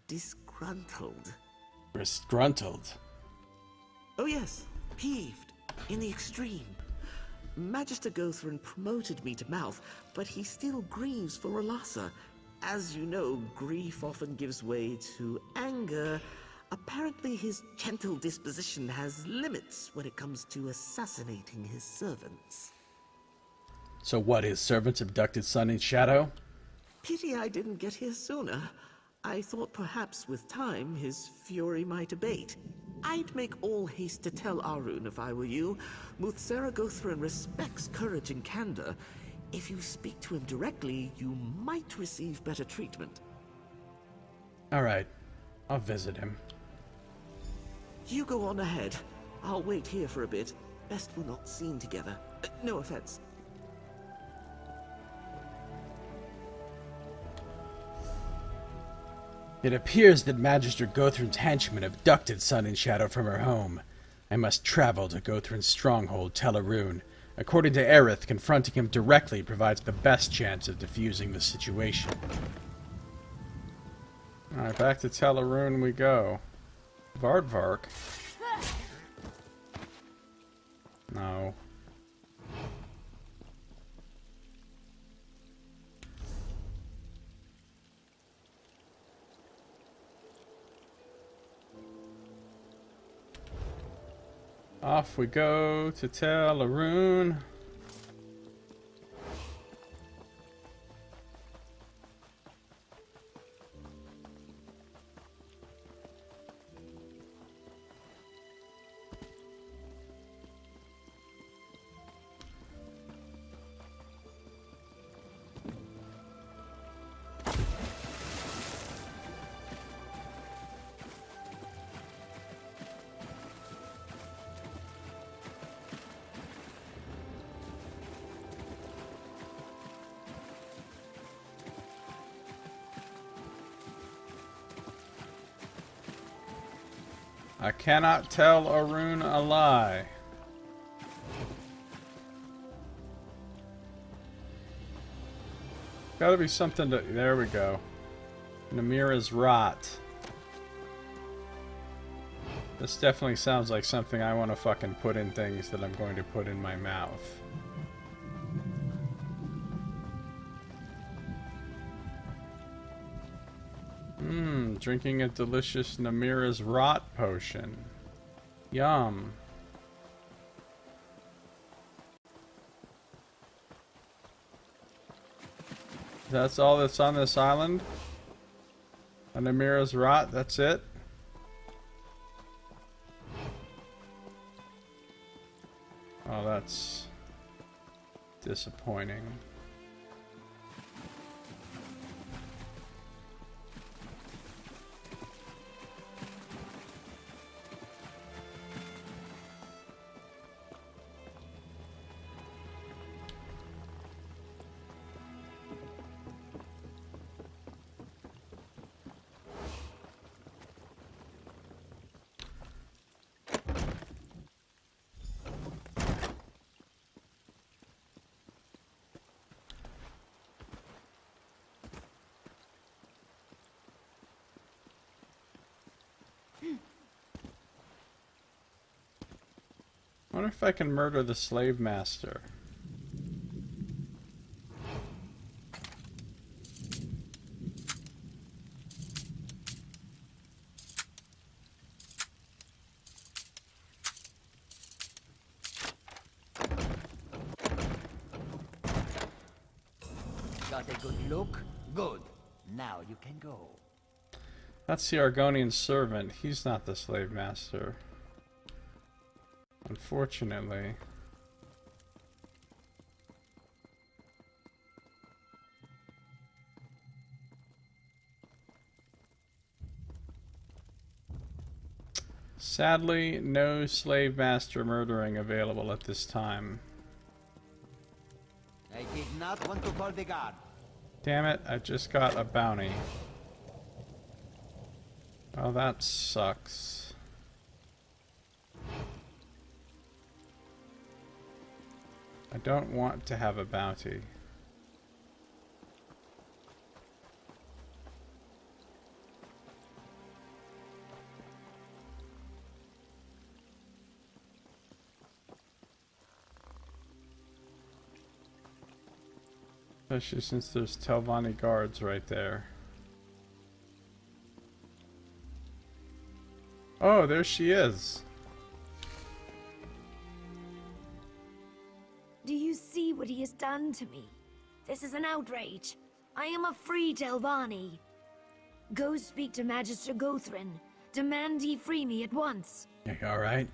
disgruntled. Disgruntled? Oh yes, peeved, in the extreme. Magister Gothrin promoted me to Mouth, but he still grieves for R'hllasa. As you know, grief often gives way to anger. Apparently his gentle disposition has limits when it comes to assassinating his servants. So what, his servants abducted Sun in Shadow? Pity I didn't get here sooner. I thought perhaps with time his fury might abate. I'd make all haste to tell Arun if I were you. Muthsera Gothrin respects courage and candor. If you speak to him directly, you might receive better treatment. Alright, I'll visit him. You go on ahead. I'll wait here for a bit. Best we're not seen together. No offense. It appears that Magister Gothrin's henchmen abducted Sun in Shadow from her home. I must travel to Gothrin's stronghold, Tel Arun. According to Aerith, confronting him directly provides the best chance of defusing the situation. Alright, back to Tel Arun we go. Vardvark? No. Off we go to Tel Arun. I cannot tell Arun a lie. Gotta be something to... There we go. Namira's rot. This definitely sounds like something I want to fucking put in things that I'm going to put in my mouth. Drinking a delicious Namira's rot potion. Yum. That's all that's on this island? A Namira's rot, that's it? Oh, that's disappointing. I wonder if I can murder the slave master. got a good look? Good. Now you can go. That's the Argonian servant. He's not the slave master. Unfortunately. Sadly, no slave master murdering available at this time. I did not want to call the guard. Damn it, I just got a bounty. Oh, that sucks. I don't want to have a bounty. Especially since there's Telvanni guards right there. Oh, there she is. Do you see what he has done to me? This is an outrage. I am a free Telvanni. Go speak to Magister Gothrin. Demand he free me at once. You alright?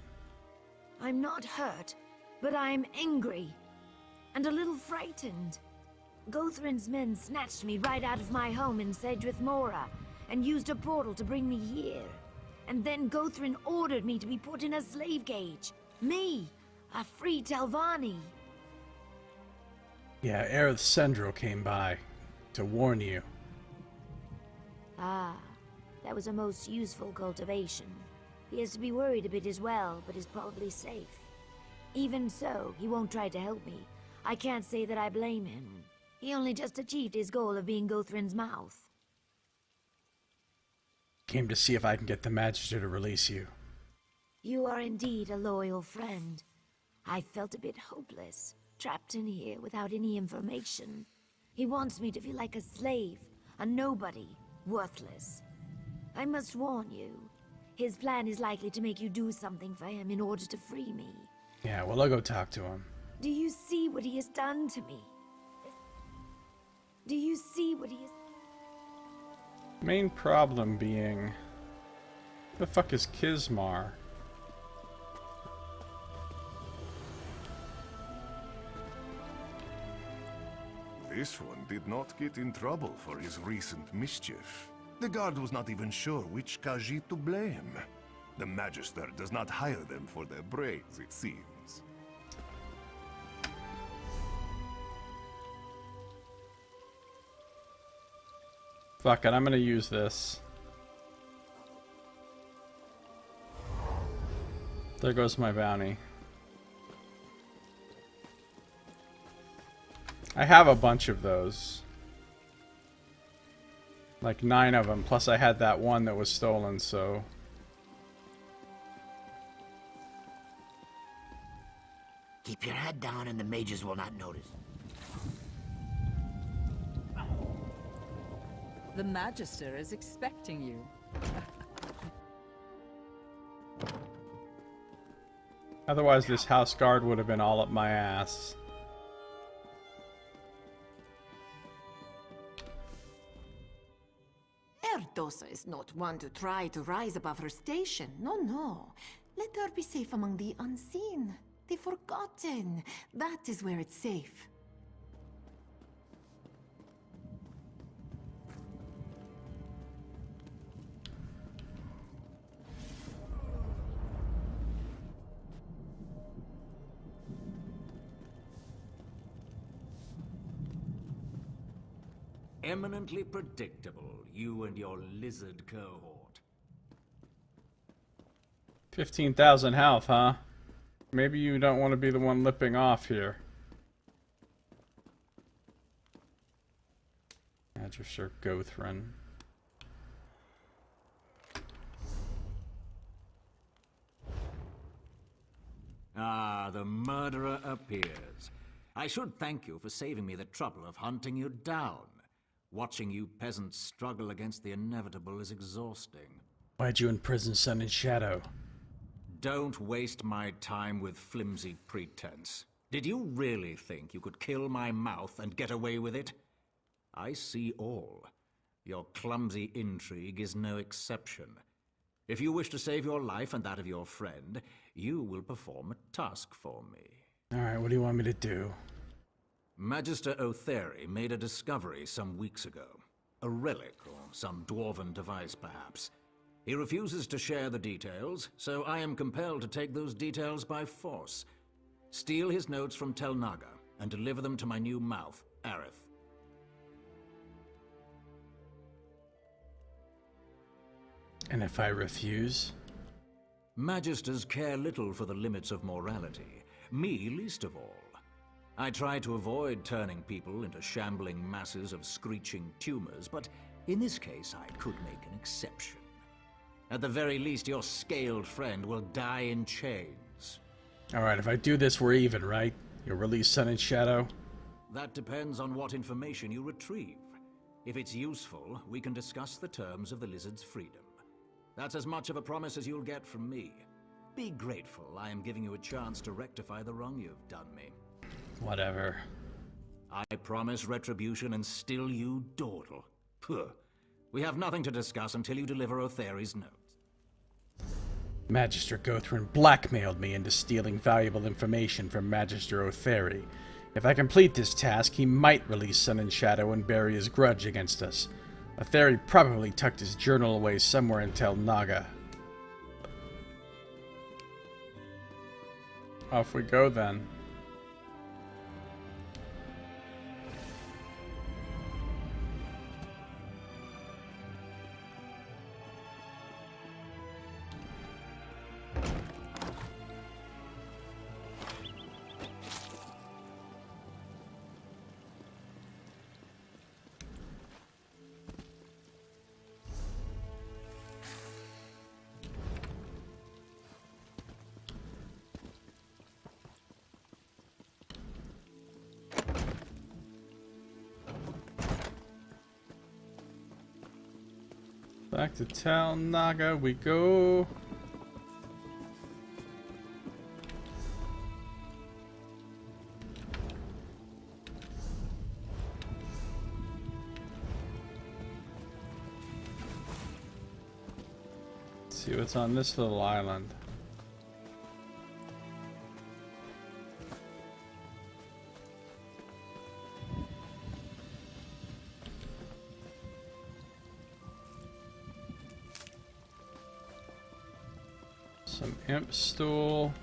I'm not hurt, but I'm angry. And a little frightened. Gothrin's men snatched me right out of my home in Sedrith Mora and used a portal to bring me here. And then Gothrin ordered me to be put in a slave cage. Me, a free Telvanni. Yeah, Aerith Sendril came by to warn you. Ah, that was a most useful cultivation. He has to be worried a bit as well, but is probably safe. Even so, he won't try to help me. I can't say that I blame him. He only just achieved his goal of being Gothrin's mouth. Came to see if I can get the Magister to release you. You are indeed a loyal friend. I felt a bit hopeless, trapped in here without any information. He wants me to feel like a slave, a nobody, worthless. I must warn you, his plan is likely to make you do something for him in order to free me. Yeah, well, I'll go talk to him. Do you see what he has done to me? Do you see what he has... Main problem being... the fuck is Kismar? This one did not get in trouble for his recent mischief. The guard was not even sure which Khajiit to blame. The Magister does not hire them for their brains, it seems. Fuck it, I'm gonna use this. There goes my bounty. I have a bunch of those. Like 9 of them, plus I had that one that was stolen, so... Keep your head down and the mages will not notice. The Magister is expecting you. Otherwise this house guard would have been all up my ass. Erdosa is not one to try to rise above her station. No, no. Let her be safe among the unseen, the forgotten. That is where it's safe. Eminently predictable, you and your lizard cohort. 15,000 health, huh? Maybe you don't want to be the one lipping off here. Magister Gothrin. Ah, the murderer appears. I should thank you for saving me the trouble of hunting you down. Watching you peasants struggle against the inevitable is exhausting. Why'd you imprison Sun and Shadow? Don't waste my time with flimsy pretense. Did you really think you could kill my mouth and get away with it? I see all. Your clumsy intrigue is no exception. If you wish to save your life and that of your friend, you will perform a task for me. Alright, what do you want me to do? Magister Otheri made a discovery some weeks ago. A relic, or some dwarven device, perhaps. He refuses to share the details, so I am compelled to take those details by force. Steal his notes from Tel Naga, and deliver them to my new mouth, Aerith. And if I refuse? Magisters care little for the limits of morality. Me least of all. I try to avoid turning people into shambling masses of screeching tumors, but in this case I could make an exception. At the very least, your scaled friend will die in chains. Alright, if I do this, we're even, right? You'll release Sun and Shadow? That depends on what information you retrieve. If it's useful, we can discuss the terms of the lizard's freedom. That's as much of a promise as you'll get from me. Be grateful I am giving you a chance to rectify the wrong you've done me. Whatever. I promise retribution and still you dawdle. Puh. We have nothing to discuss until you deliver Otheri's notes. Magister Gothrin blackmailed me into stealing valuable information from Magister Otheri. If I complete this task, he might release Sun and Shadow and bury his grudge against us. Otheri probably tucked his journal away somewhere in Tel Naga. Off we go then. Back to Tel Naga we go. Let's see what's on this little island. Some imp stool.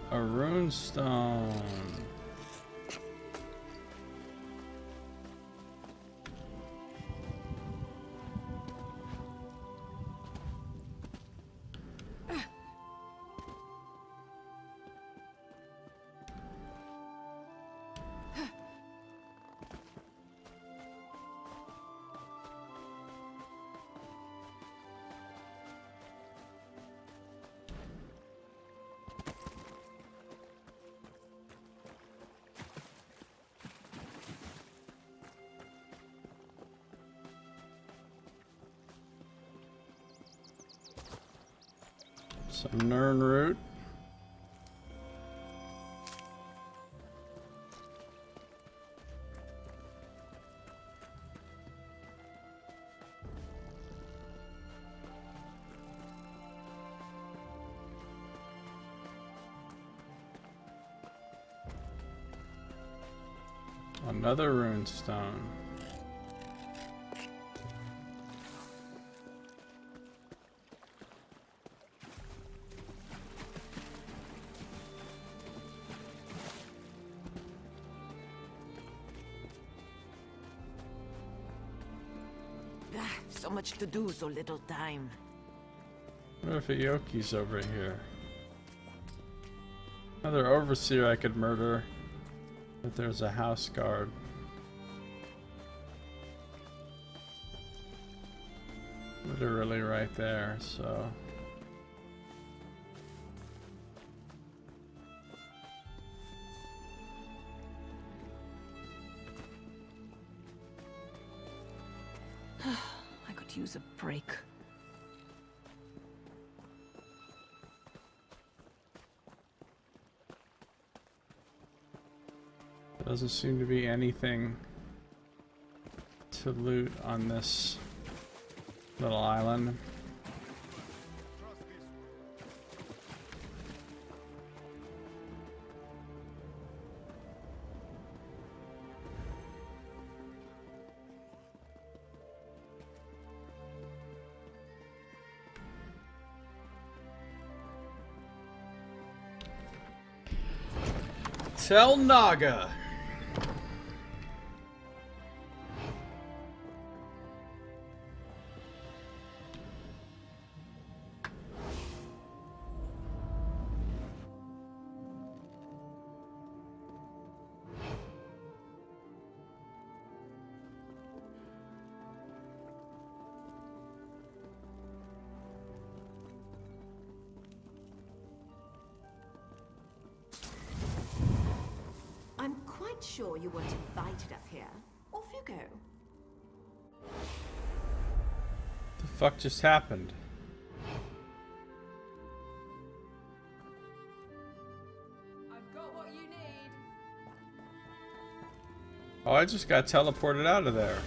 A rune stone. Some Nern root. Another rune stone. So much to do, so little time. What if Aoki's over here? Another overseer I could murder. But there's a house guard. literally right there, so... I could use a break. Doesn't seem to be anything to loot on this little island. Tell Naga. I'm quite sure you weren't invited up here. Off you go. The fuck just happened? I've got what you need. Oh, I just got teleported out of there.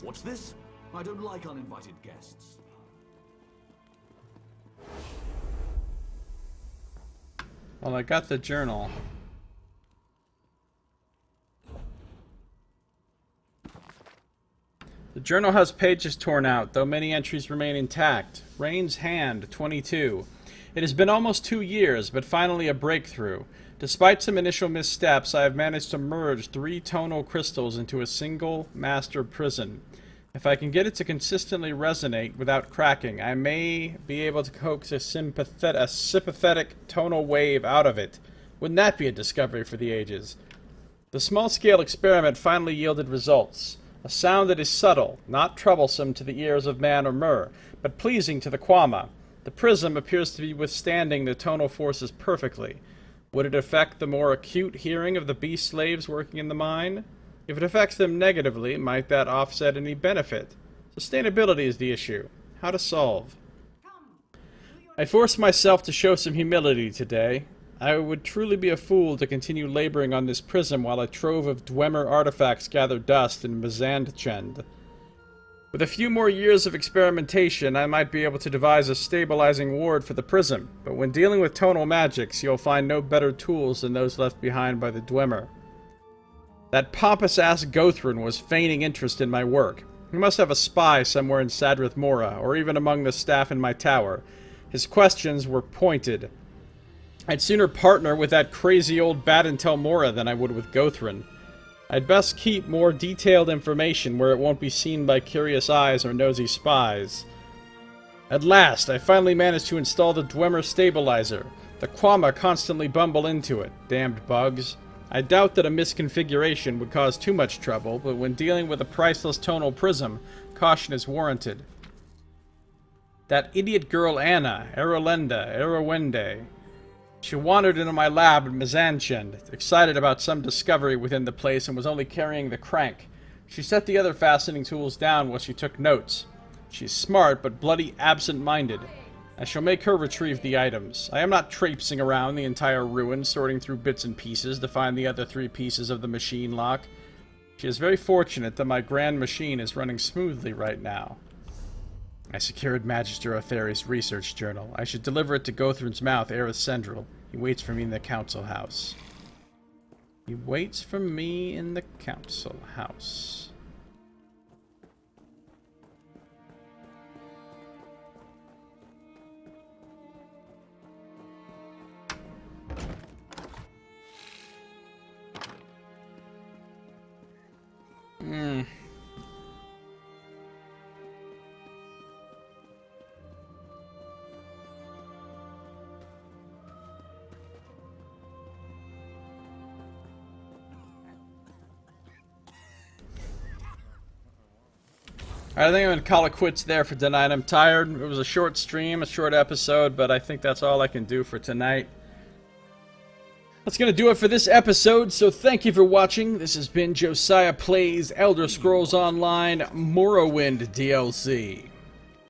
What's this? I don't like uninvited guests. Well, I got the journal. The journal has pages torn out, though many entries remain intact. Rain's Hand, 22. It has been almost 2 years, but finally a breakthrough. Despite some initial missteps, I have managed to merge 3 tonal crystals into a single master prism. If I can get it to consistently resonate without cracking, I may be able to coax a sympathetic tonal wave out of it. Wouldn't that be a discovery for the ages? The small-scale experiment finally yielded results. A sound that is subtle, not troublesome to the ears of man or Mer, but pleasing to the Quama. The prism appears to be withstanding the tonal forces perfectly. Would it affect the more acute hearing of the beast slaves working in the mine? If it affects them negatively, might that offset any benefit? Sustainability is the issue. How to solve? I forced myself to show some humility today. I would truly be a fool to continue laboring on this prism while a trove of Dwemer artifacts gather dust in Mizandchend. With a few more years of experimentation, I might be able to devise a stabilizing ward for the prism, but when dealing with tonal magics, you'll find no better tools than those left behind by the Dwemer. That pompous-ass Gothrin was feigning interest in my work. He must have a spy somewhere in Sadrith Mora, or even among the staff in my tower. His questions were pointed. I'd sooner partner with that crazy old Badentel Mora than I would with Gothrin. I'd best keep more detailed information where it won't be seen by curious eyes or nosy spies. At last, I finally managed to install the Dwemer stabilizer. The Quama constantly bumble into it. Damned bugs. I doubt that a misconfiguration would cause too much trouble, but when dealing with a priceless tonal prism, caution is warranted. That idiot girl Anna, Erowende. She wandered into my lab in Mizandchend, excited about some discovery within the place and was only carrying the crank. She set the other fastening tools down while she took notes. She's smart, but bloody absent-minded. I shall make her retrieve the items. I am not traipsing around the entire ruin, sorting through bits and pieces to find the other 3 pieces of the machine lock. She is very fortunate that my grand machine is running smoothly right now. I secured Magister Otheri's research journal. I should deliver it to Gothrin's mouth, Aerith Central. He waits for me in the council house. He waits for me in the council house. I think I'm going to call it quits there for tonight. I'm tired. It was a short stream, a short episode, but I think that's all I can do for tonight. That's going to do it for this episode, so thank you for watching. This has been Josiah Plays Elder Scrolls Online Morrowind DLC.